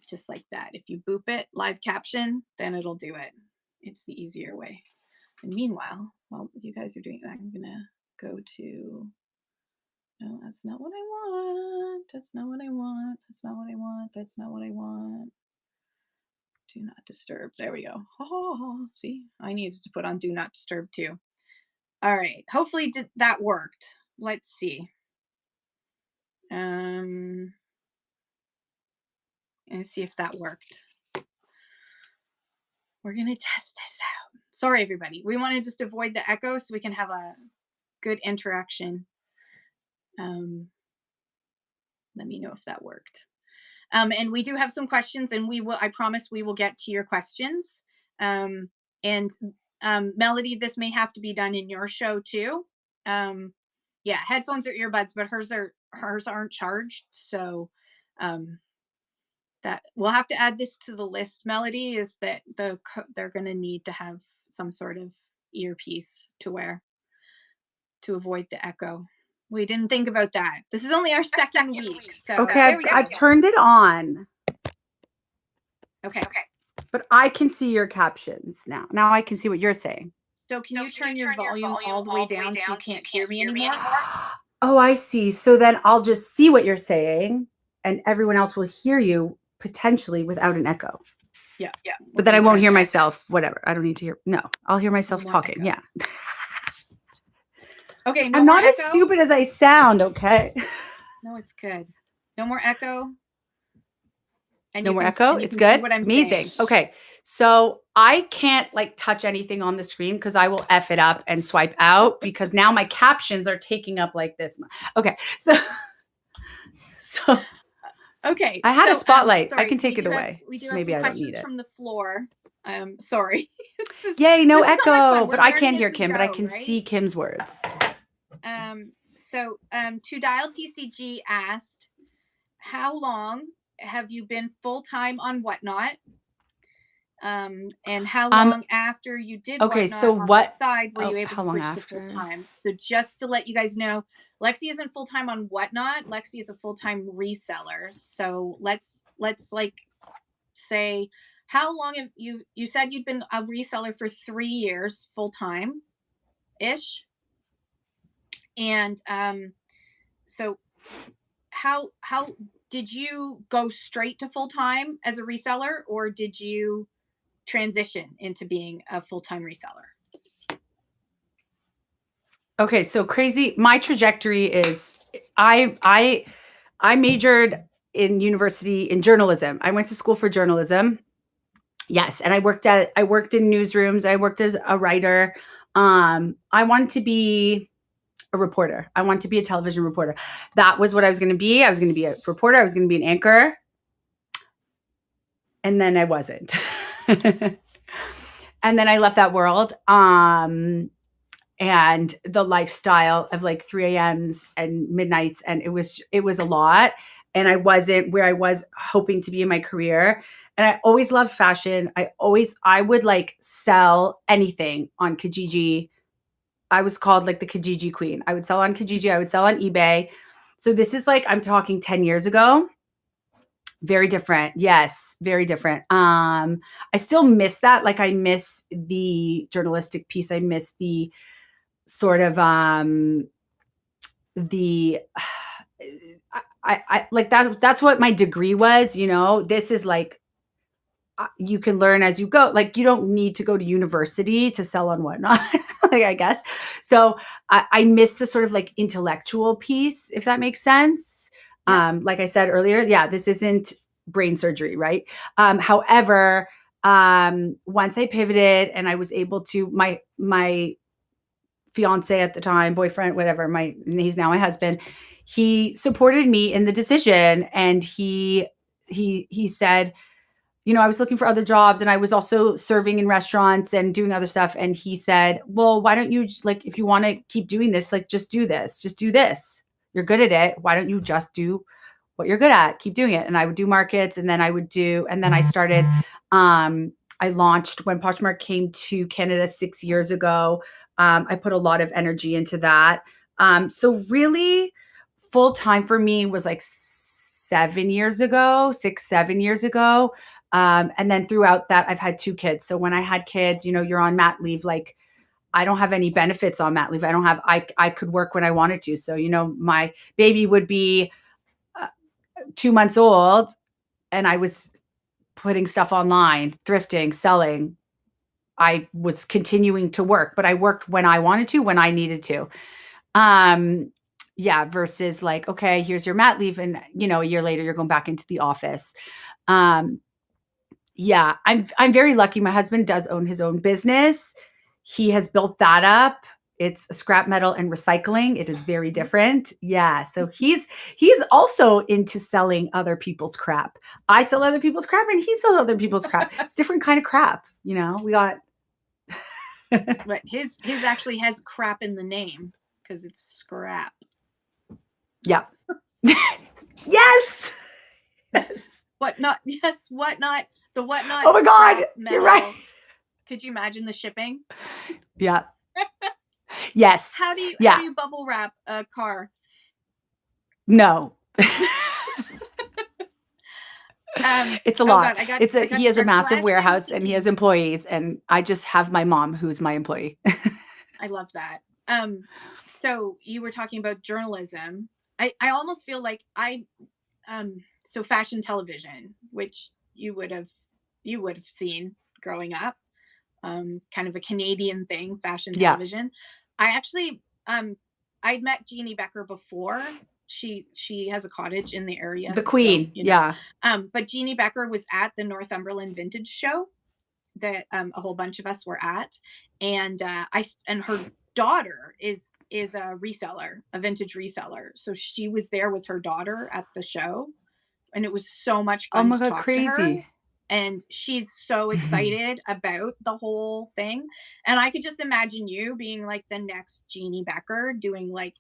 just like that. If you boop it, live caption, then it'll do it. It's the easier way. And meanwhile, while you guys are doing that, I'm gonna go to. No, that's not what I want. That's not what I want. That's not what I want. That's not what I want. Do not disturb. There we go. Oh, see, I needed to put on do not disturb too. All right. Hopefully that worked. Let's see. And see if that worked. We're going to test this out. Sorry, everybody. We want to just avoid the echo so we can have a good interaction. Let me know if that worked. And we do have some questions, and I promise we will get to your questions. And Melody, this may have to be done in your show too. Yeah, headphones or earbuds, but hers aren't charged. So that we'll have to add this to the list. Melody, is that they're going to need to have some sort of earpiece to wear to avoid the echo. We didn't think about that. This is only our second week. So okay, I've turned it on. Okay. But I can see your captions now. Now I can see what you're saying. So can you turn your volume all the way down so you can't hear me anymore? Oh, I see. So then I'll just see what you're saying and everyone else will hear you potentially without an echo. Yeah. But then I won't hear myself, whatever. I don't need to hear. No, I'll hear myself talking. Echo. Yeah. Okay. I'm not as stupid as I sound. Okay. No, it's good. No more echo. And no more echo. It's good. Amazing. Saying. Okay. So I can't touch anything on the screen because I will F it up and swipe out because now my captions are taking up like this. Okay. So okay. I had a spotlight. I can take it away. We do have some questions from the floor. Sorry. Yay, no echo. But I can't hear Kim, but I can see Kim's words. So To Dial TCG asked, how long have you been full-time on WhatNot? And how long after you did WhatNot on the side were you able to switch to full-time? So just to let you guys know, Lexi isn't full-time on WhatNot. Lexi is a full-time reseller. So let's say how long have you said you'd been a reseller for 3 years full time ish? And so how did you go straight to full time as a reseller, or did you transition into being a full time reseller? Okay, so crazy. My trajectory is I majored in university in journalism. I went to school for journalism. Yes, and I worked in newsrooms. I worked as a writer. I wanted to be a reporter. I wanted to be a television reporter. That was what I was going to be. I was going to be a reporter. I was going to be an anchor. And then I wasn't. And then I left that world. And the lifestyle of like 3 a.m.s and midnights. And it was a lot. And I wasn't where I was hoping to be in my career. And I always loved fashion. I would like sell anything on Kijiji. I was called like the Kijiji queen. I would sell on Kijiji. I would sell on eBay. So this is like, I'm talking 10 years ago. Very different. Yes, very different. I still miss that. Like I miss the journalistic piece. I miss the sort of the I like that's what my degree was, you know. This is like you can learn as you go. Like you don't need to go to university to sell on WhatNot, like I guess. So I miss the sort of like intellectual piece, if that makes sense. Yeah. Like I said earlier, yeah, this isn't brain surgery, right? However, once I pivoted and I was able to, my fiance at the time, boyfriend, whatever, he's now my husband, he supported me in the decision. And he said, you know, I was looking for other jobs and I was also serving in restaurants and doing other stuff. And he said, well, why don't you like, if you want to keep doing this, like just do this. You're good at it. Why don't you just do what you're good at? Keep doing it. And I would do markets and then I started, I launched when Poshmark came to Canada 6 years ago. I put a lot of energy into that. So really full time for me was like 7 years ago. And then throughout that, I've had 2 kids. So when I had kids, you know, you're on mat leave. Like I don't have any benefits on mat leave. I could work when I wanted to. So, you know, my baby would be 2 months old and I was putting stuff online, thrifting, selling. I was continuing to work, but I worked when I wanted to, when I needed to. Yeah, versus like, okay, here's your mat leave. And, you know, a year later, you're going back into the office. Yeah, I'm very lucky. My husband does own his own business. He has built that up. It's scrap metal and recycling. It is very different. Yeah. So he's also into selling other people's crap. I sell other people's crap and he sells other people's crap. It's different kind of crap. You know, we got. But his actually has crap in the name because it's scrap. Yeah. Yes. Yes. WhatNot. Yes. WhatNot. The WhatNot. Oh my God. You're right. Could you imagine the shipping? Yeah. Yes. How do you bubble wrap a car? No. It's a lot. God, he has a massive warehouse and he has employees, and I just have my mom who's my employee. I love that. So you were talking about journalism. I almost feel like so fashion television, which you would have seen growing up, kind of a Canadian thing, fashion television. I actually, I'd met Jeannie Becker before. She has a cottage in the area. The queen. So, you know. Yeah. But Jeannie Becker was at the Northumberland Vintage Show that a whole bunch of us were at. And her daughter is a reseller, a vintage reseller. So she was there with her daughter at the show. And it was so much fun to talk to her. And she's so excited about the whole thing. And I could just imagine you being like the next Jeannie Becker doing like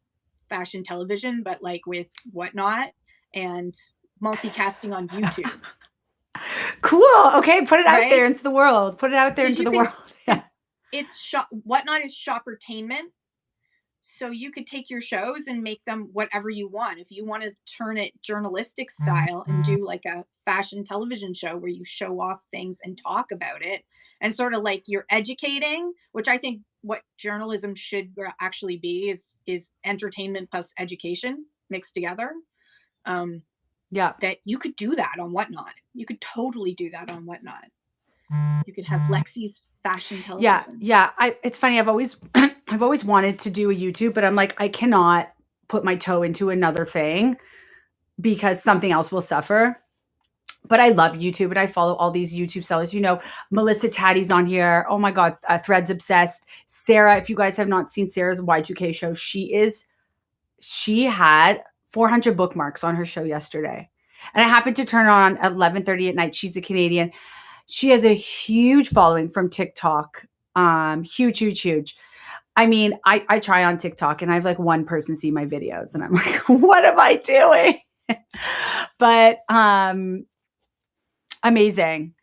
fashion television, but like with WhatNot and multicasting on YouTube. Cool. Okay. Put it out there into the world. Put it out there into the world. Yeah. WhatNot is shoppertainment. So you could take your shows and make them whatever you want. If you want to turn it journalistic style and do like a fashion television show where you show off things and talk about it, and sort of like you're educating, which I think what journalism should actually be is entertainment plus education mixed together. Yeah. That you could do that on WhatNot. You could totally do that on WhatNot. You could have Lexi's fashion television. Yeah. It's funny. I've always, I've always wanted to do a YouTube, but I'm like, I cannot put my toe into another thing because something else will suffer. But I love YouTube and I follow all these YouTube sellers. You know, Melissa Taddy's on here. Oh my God. Threads Obsessed. Sarah, if you guys have not seen Sarah's Y2K show, she had 400 bookmarks on her show yesterday. And I happened to turn on at 11:30 at night. She's a Canadian. She has a huge following from TikTok. Huge. I mean, I try on TikTok and I have like one person see my videos and I'm like, what am I doing? But amazing.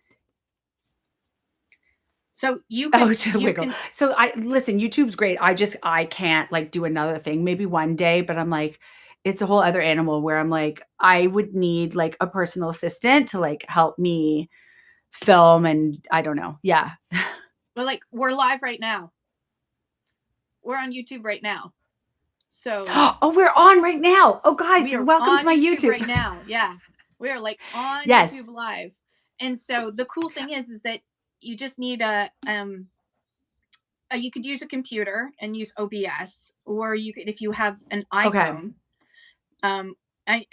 So you can, So listen, YouTube's great. I can't like do another thing, maybe one day, but I'm like, it's a whole other animal where I'm like, I would need like a personal assistant to like help me film and I don't know. Yeah. But like we're live right now. We're on YouTube right now. So oh, we're on right now. Oh guys, welcome to my YouTube right now. Yeah. We are like on yes. YouTube live. And so the cool thing is that you just need you could use a computer and use OBS, or you could, if you have an iPhone, I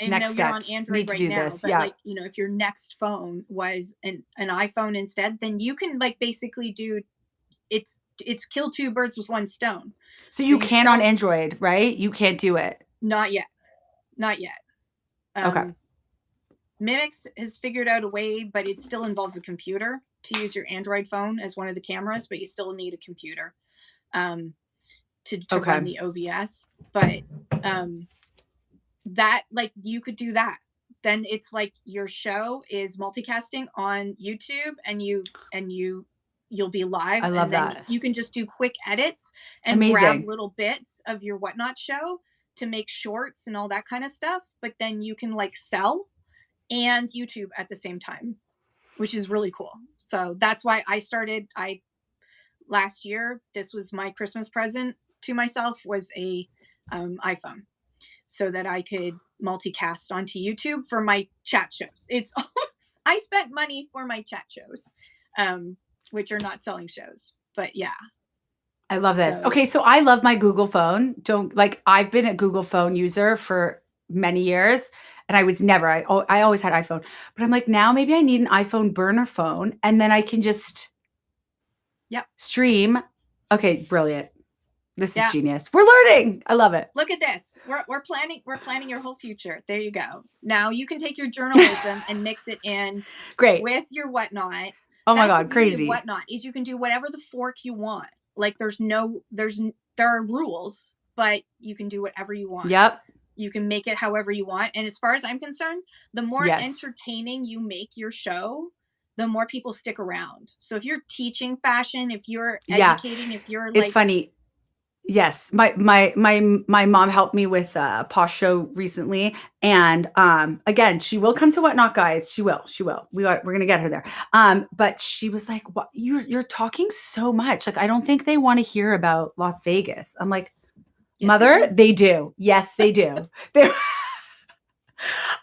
know you're on Android right now, but like, you know, if your next phone was an iPhone instead, then you can like basically do it's kill two birds with one stone. So you can on Android, right? You can't do it. Not yet. Okay. Mimix has figured out a way, but it still involves a computer to use your Android phone as one of the cameras, but you still need a computer to run the OBS. But that, like, you could do that. Then it's like your show is multicasting on YouTube, and you'll be live. I love then that. You can just do quick edits and grab little bits of your WhatNot show to make shorts and all that kind of stuff. But then you can like sell and YouTube at the same time, which is really cool. So that's why last year, this was my Christmas present to myself, was a iPhone, so that I could multicast onto YouTube for my chat shows. I spent money for my chat shows, which are not selling shows, but yeah. I love this. Okay. So I love my Google phone. I've been a Google phone user for many years. And I was never, I always had iPhone, but I'm like, now maybe I need an iPhone burner phone and then I can just stream. Okay. Brilliant. This is genius. We're learning. I love it. Look at this. We're planning your whole future. There you go. Now you can take your journalism and mix it in with your WhatNot. Oh my God. Crazy. WhatNot is you can do whatever the fork you want. Like there are rules, but you can do whatever you want. Yep. You can make it however you want. And as far as I'm concerned, the more entertaining you make your show, the more people stick around. So if you're teaching fashion, if you're educating, if you're it's funny. Yes. My mom helped me with a Posh show recently. And again, she will come to WhatNot, guys. She will. We're going to get her there. But she was like, "What? You're talking so much. Like, I don't think they want to hear about Las Vegas." I'm like, Mother, they do. Yes, they do.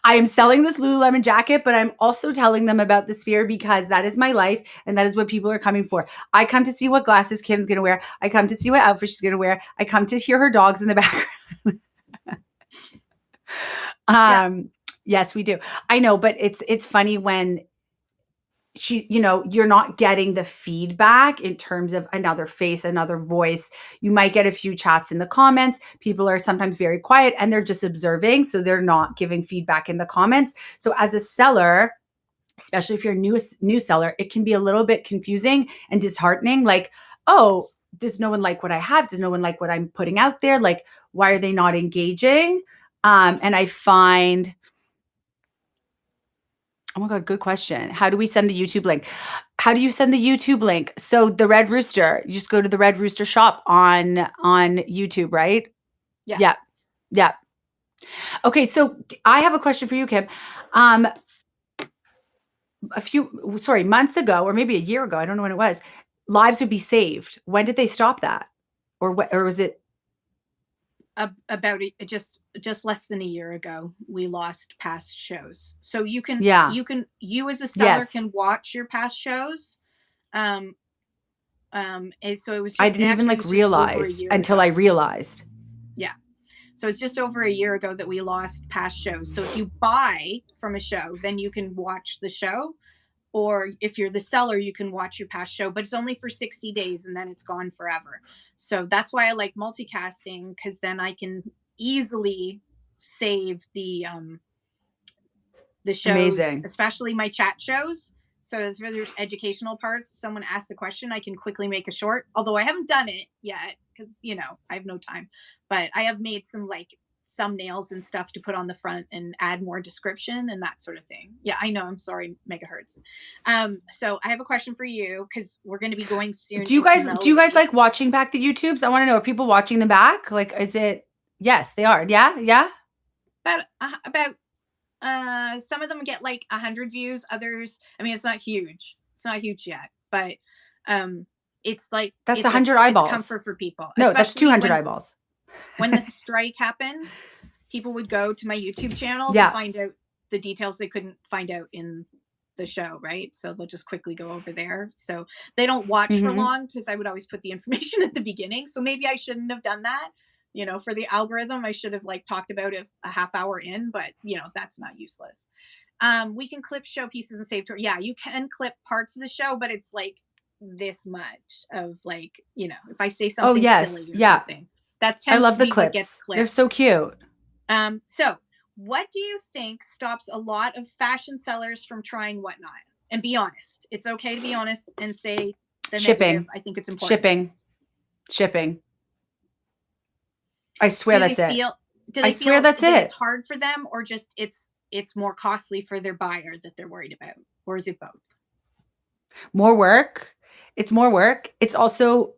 I am selling this Lululemon jacket, but I'm also telling them about the Sphere because that is my life and that is what people are coming for. I come to see what glasses Kim's going to wear. I come to see what outfit she's going to wear. I come to hear her dogs in the background. Yes, we do. I know, but it's funny when you're not getting the feedback in terms of another face, another voice. You might get a few chats in the comments. People are sometimes very quiet and they're just observing. So they're not giving feedback in the comments. So as a seller, especially if you're a new seller, it can be a little bit confusing and disheartening. Like, oh, does no one like what I have? Does no one like what I'm putting out there? Like, why are they not engaging? And I find... Oh my God, good question. How do we send the YouTube link? How do you send the YouTube link? So the Red Rooster, you just go to the Red Rooster shop on YouTube, right? Yeah. Yeah. Yeah. Okay. So I have a question for you, Kim. Months ago, or maybe a year ago, I don't know when it was, lives would be saved. When did they stop that? Or was it? About just less than a year ago, we lost past shows. So Yeah. you as a seller Yes. can watch your past shows. Um, and so I didn't even it like was just over a realize year until I ago. realized. Yeah. So it's just over a year ago that we lost past shows. So if you buy from a show, then you can watch the show. Or if you're the seller, you can watch your past show, but it's only for 60 days and then it's gone forever. So that's why I like multicasting, because then I can easily save the shows, Amazing. especially my chat shows. So as where there's educational parts, someone asks a question, I can quickly make a short. Although I haven't done it yet because I have no time. But I have made some like thumbnails and stuff to put on the front and add more description and that sort of thing. Yeah, I know. I'm sorry, megahertz. So I have a question for you because we're going to be going soon Do you into guys Melody. like watching back the YouTubes? I want to know, are people watching them back? Like, is it? Yes, they are. Yeah, yeah. About some of them get like 100 views, others, I mean, it's not huge yet, but it's like That's 100 it's a eyeballs. comfort for people, No, that's especially 200 eyeballs. when the strike happened. People would go to my YouTube channel to Yeah. find out the details they couldn't find out in the show, right? So they'll just quickly go over there, so they don't watch for Mm-hmm. long because I would always put the information at the beginning. So maybe I shouldn't have done that. For the algorithm, I should have like talked about it a half hour in, but that's not useless. We can clip show pieces and save to. Yeah, you can clip parts of the show, but it's like this much of like, if I say Oh, something yes. silly or Yeah. something, that I tends love to the be what gets clips. They're clipped. so cute. So what do you think stops a lot of fashion sellers from trying WhatNot? And be honest. It's okay to be honest and say the negative. Shipping. I think it's important. Shipping. I swear Do they that's it. feel do I they swear feel that's that it's it. hard for them, or just it's more costly for their buyer that they're worried about? Or is it both? More work. It's more work. It's also,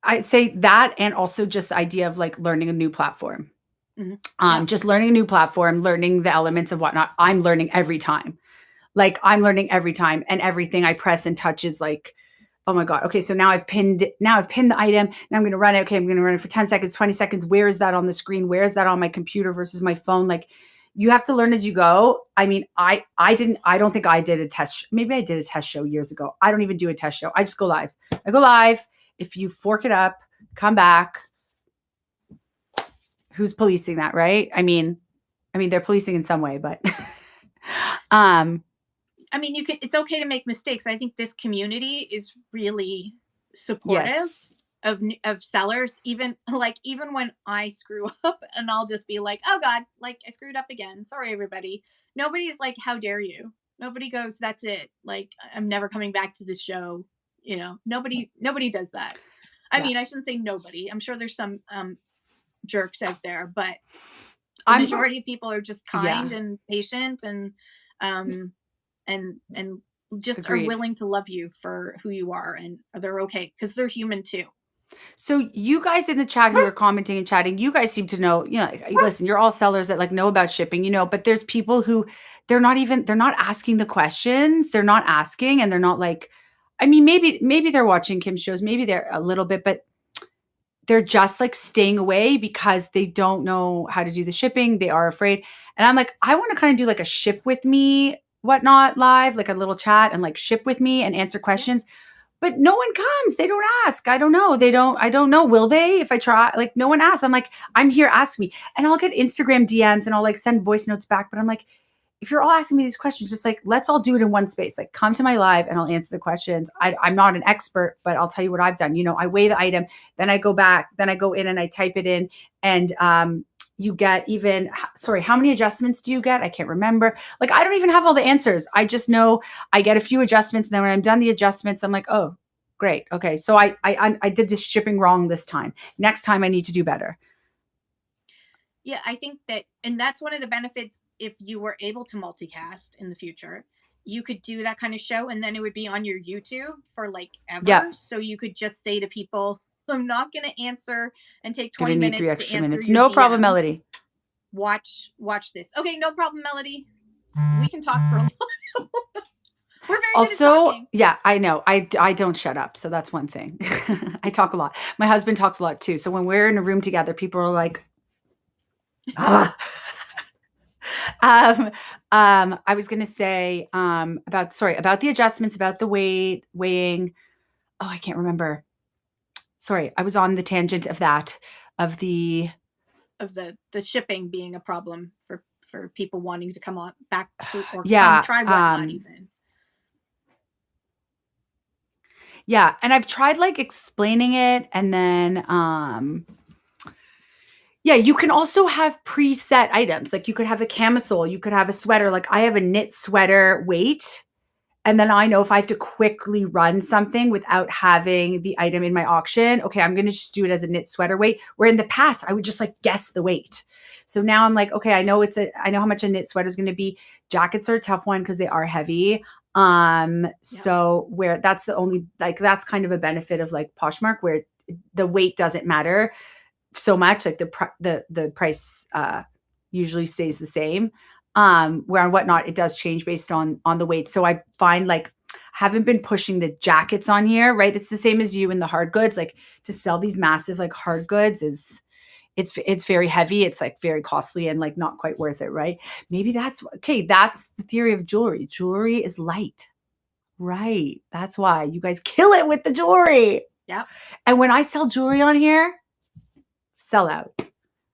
I'd say that, and also just the idea of like learning a new platform. Mm-hmm. Yeah. Just learning a new platform, learning the elements of WhatNot. I'm learning every time. Like I'm learning every time, and everything I press and touch is like, oh my God. Okay. So now I've pinned the item. Now I'm going to run it. Okay. I'm going to run it for 10 seconds, 20 seconds. Where is that on the screen? Where is that on my computer versus my phone? Like you have to learn as you go. I mean, I don't think I did a test. Maybe I did a test show years ago. I don't even do a test show. I just go live. I go live. If you fork it up, come back. Who's policing that? Right. I mean, they're policing in some way, but, I mean, it's okay to make mistakes. I think this community is really supportive yes. of sellers, even when I screw up, and I'll just be like, oh God, like I screwed up again. Sorry, everybody. Nobody's like, how dare you? Nobody goes, that's it. Like, I'm never coming back to this show. Nobody does that. I mean, I shouldn't say nobody. I'm sure there's some jerks out there, but the majority of people are just kind and patient and just Agreed. are willing to love you for who you are, and they're okay because they're human too. So you guys in the chat who are commenting and chatting, you guys seem to know, listen, you're all sellers that like know about shipping, but there's people who they're not asking the questions. They're not asking, and they're not like, I mean, maybe they're watching Kim's shows, maybe they're a little bit, but they're just like staying away because they don't know how to do the shipping. They are afraid. And I'm like, I want to kind of do like a ship with me, WhatNot live, like a little chat and like ship with me and answer questions. But no one comes. They don't ask. I don't know. I don't know. Will they? If I try, like no one asks. I'm like, I'm here, ask me. And I'll get Instagram DMs and I'll like send voice notes back. But I'm like, if you're all asking me these questions, just like, let's all do it in one space. Like come to my live and I'll answer the questions. I'm not an expert, but I'll tell you what I've done. I weigh the item, then I go back, then I go in and I type it in. And you get how many adjustments do you get? I can't remember. Like, I don't even have all the answers. I just know I get a few adjustments. And then when I'm done the adjustments, I'm like, oh, great. Okay. So I did this shipping wrong this time. Next time I need to do better. Yeah, I think that, and that's one of the benefits. If you were able to multicast in the future, you could do that kind of show, and then it would be on your YouTube for like ever. Yeah. So you could just say to people, I'm not going to answer and take Gonna 20 need 3 minutes to extra answer minutes. your No DMs. problem, Melody. Watch this. Okay, no problem, Melody. We can talk for a little. We're very good at Also, talking. yeah, I know. I don't shut up. So that's one thing. I talk a lot. My husband talks a lot too. So when we're in a room together, people are like, ah. I was going to say about the adjustments, about the weighing. Oh, I can't remember. Sorry, I was on the tangent of that, of the shipping being a problem for people wanting to come on back to or yeah, try WhatNot even. Yeah, and I've tried like explaining it, and then yeah, you can also have preset items. Like you could have a camisole, you could have a sweater. Like I have a knit sweater weight. And then I know if I have to quickly run something without having the item in my auction, okay, I'm going to just do it as a knit sweater weight. Where in the past, I would just like guess the weight. So now I'm like, okay, I know how much a knit sweater is going to be. Jackets are a tough one because they are heavy. So where that's the only, like, that's kind of a benefit of like Poshmark where the weight doesn't matter so much. Like the price usually stays the same. Where on WhatNot it does change based on the weight. So I find like haven't been pushing the jackets on here, right? It's the same as you in the hard goods. Like to sell these massive like hard goods it's very heavy. It's like very costly and like not quite worth it, right? Maybe that's the theory of jewelry. Jewelry is light, right? That's why you guys kill it with the jewelry. Yeah. And when I sell jewelry on here, sell out.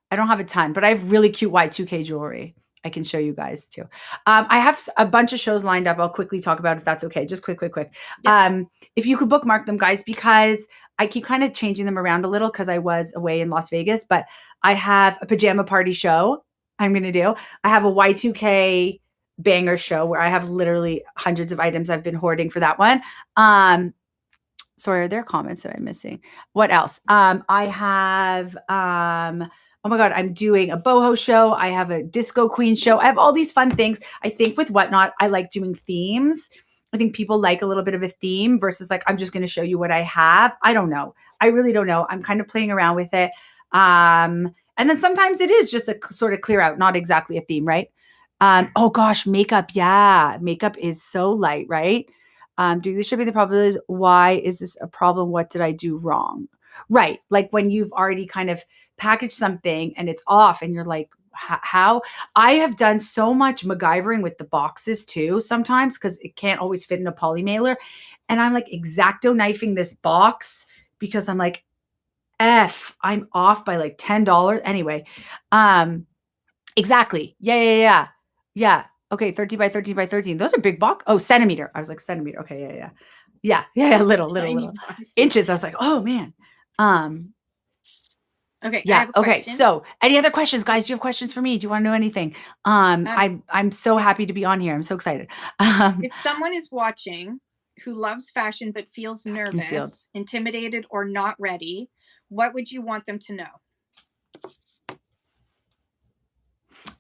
I don't have a ton, but I have really cute Y2K jewelry. I can show you guys too. I have a bunch of shows lined up. I'll quickly talk about if that's okay. Just quick. Yeah. If you could bookmark them, guys, because I keep kind of changing them around a little because I was away in Las Vegas, but I have a pajama party show I'm going to do. I have a Y2K banger show where I have literally hundreds of items I've been hoarding for that one. Sorry, are there comments that I'm missing? What else? I have, oh my God, I'm doing a boho show. I have a disco queen show. I have all these fun things. I think with WhatNot, I like doing themes. I think people like a little bit of a theme versus like, I'm just going to show you what I have. I don't know. I really don't know. I'm kind of playing around with it. And then sometimes it is just a sort of clear out, not exactly a theme, right? Oh gosh, makeup. Yeah. Makeup is so light, right? Doing the shipping, the problem is, why is this a problem? What did I do wrong? Right. Like when you've already kind of packaged something and it's off and you're like, how? I have done so much MacGyvering with the boxes too sometimes because it can't always fit in a poly mailer. And I'm like X-Acto knifing this box because I'm like, I'm off by like $10. Anyway, exactly. Yeah. Okay, 13 by 13 by 13. Those are big box. Oh, centimeter. I was like centimeter. Okay, yeah. Little. Inches. I was like, oh man. Okay. Yeah. I have a question. So any other questions, guys? Do you have questions for me? Do you want to know anything? I'm so happy to be on here. I'm so excited. If someone is watching who loves fashion but feels nervous, intimidated, or not ready, what would you want them to know?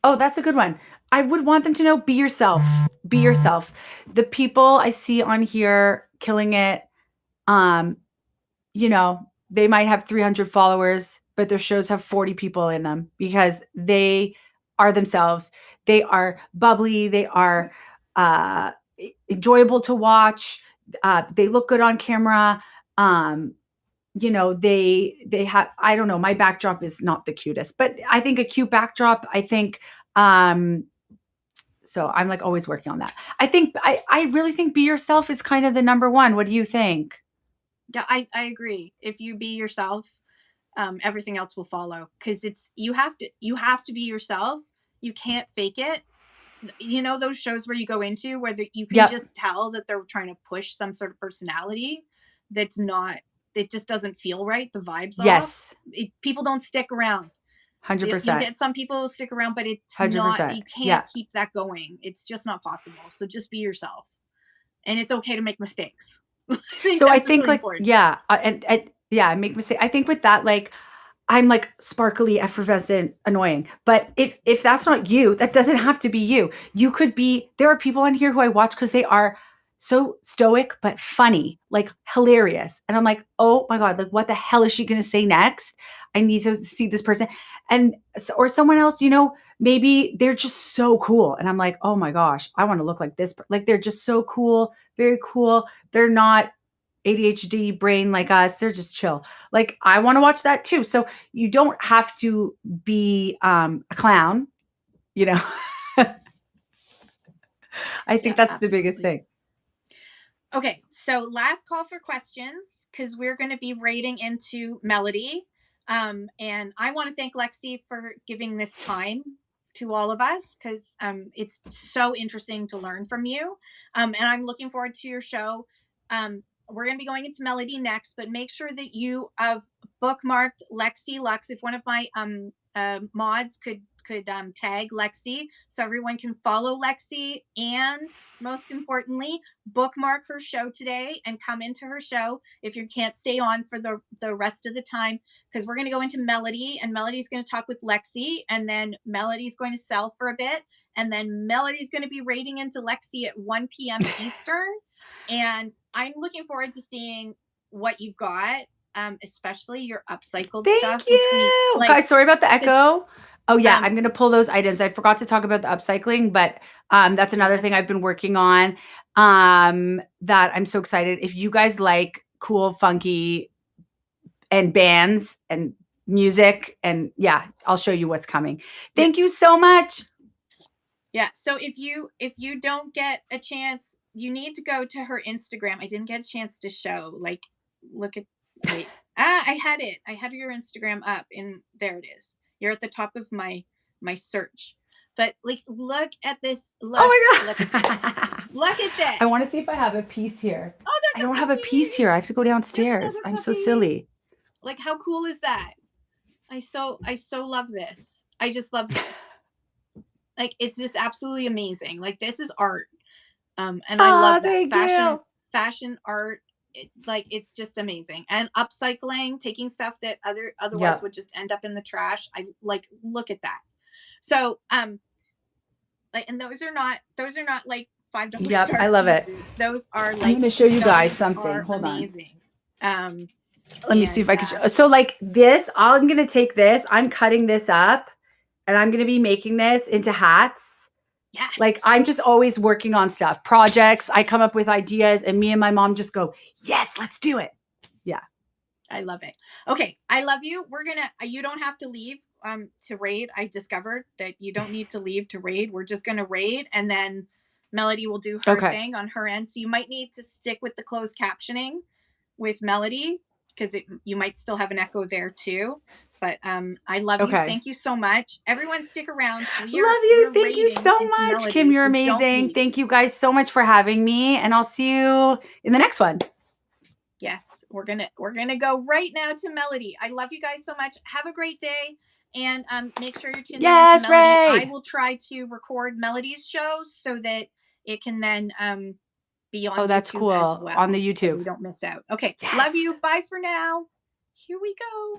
Oh, that's a good one. I would want them to know, be yourself. Be yourself. The people I see on here killing it, they might have 300 followers, but their shows have 40 people in them because they are themselves. They are bubbly. They are enjoyable to watch. They look good on camera. They have, I don't know, my backdrop is not the cutest, but I think a cute backdrop, so I'm like always working on that. I really think be yourself is kind of the number one. What do you think? Yeah, I agree. If you be yourself, everything else will follow because you have to be yourself. You can't fake it. You know, those shows where you go into where you can just tell that they're trying to push some sort of personality that's not, it just doesn't feel right. The vibes off. People don't stick around. 100%. You get some people stick around, but it's 100%. not, you can't keep that going. It's just not possible. So just be yourself. And it's okay to make mistakes. I think really important. Make mistakes. I think with that, like, I'm like sparkly, effervescent, annoying. But if that's not you, that doesn't have to be you. You could be, there are people on here who I watch because they are so stoic, but funny, like hilarious. And I'm like, oh my God, like what the hell is she going to say next? I need to see this person. And, or someone else, you know, maybe they're just so cool. And I'm like, oh my gosh, I want to look like this. Like they're just so cool, very cool. They're not ADHD brain like us. They're just chill. Like I want to watch that too. So you don't have to be a clown, you know. I think that's the biggest thing. Okay, so last call for questions because we're going to be raiding into Melody. And I want to thank Lexi for giving this time to all of us because it's so interesting to learn from you. And I'm looking forward to your show. We're going to be going into Melody next, but make sure that you have bookmarked Lexi Lux. If one of my mods could tag Lexi so everyone can follow Lexi, and most importantly, bookmark her show today and come into her show if you can't stay on for the rest of the time, because we're going to go into Melody and Melody's going to talk with Lexi, and then Melody's going to sell for a bit, and then Melody's going to be raiding into Lexi at 1 p.m. Eastern. And I'm looking forward to seeing what you've got, especially your upcycled stuff. Thank you. Like, guys, sorry about the echo. Oh yeah, I'm going to pull those items. I forgot to talk about the upcycling, but that's another thing I've been working on that I'm so excited. If you guys like cool, funky and bands and music, and yeah, I'll show you what's coming. Thank you so much. Yeah. So if you don't get a chance, you need to go to her Instagram. I didn't get a chance to show. Like, look at wait. I had it. I had your Instagram up, and there it is. You're at the top of my search. But like, look at this. Look, oh my God. Look at this. Look at this. I want to see if I have a piece here. Oh, I don't have a piece here. I have to go downstairs. I'm so silly. Like, how cool is that? I so love this. I just love this. Like, it's just absolutely amazing. Like, this is art. And I love that. Fashion art. It's just amazing. And upcycling, taking stuff that otherwise would just end up in the trash. I like, look at that. So, like, and those are not like $5. Yep, I love it. Those are like, I'm going to show you guys something. Hold amazing. On. Let me see if I can show. So like this, I'm going to take this, I'm cutting this up, and I'm going to be making this into hats. Yes. Like I'm just always working on stuff, projects. I come up with ideas, and me and my mom just go, yes, let's do it. Yeah. I love it. Okay. I love you. You don't have to leave to raid. I discovered that you don't need to leave to raid. We're just going to raid, and then Melody will do her thing on her end. So you might need to stick with the closed captioning with Melody, because you might still have an echo there too. But I love you. Thank you so much. Everyone stick around. Love you. Thank you so much, Melody. Kim. You're amazing. Thank you guys so much for having me, and I'll see you in the next one. Yes, we're gonna go right now to Melody. I love you guys so much. Have a great day, and make sure you're tuning in to Melody. I will try to record Melody's show so that it can then be on that's YouTube cool. as well, on the YouTube. so we don't miss out. Okay, love you. Bye for now. Here we go.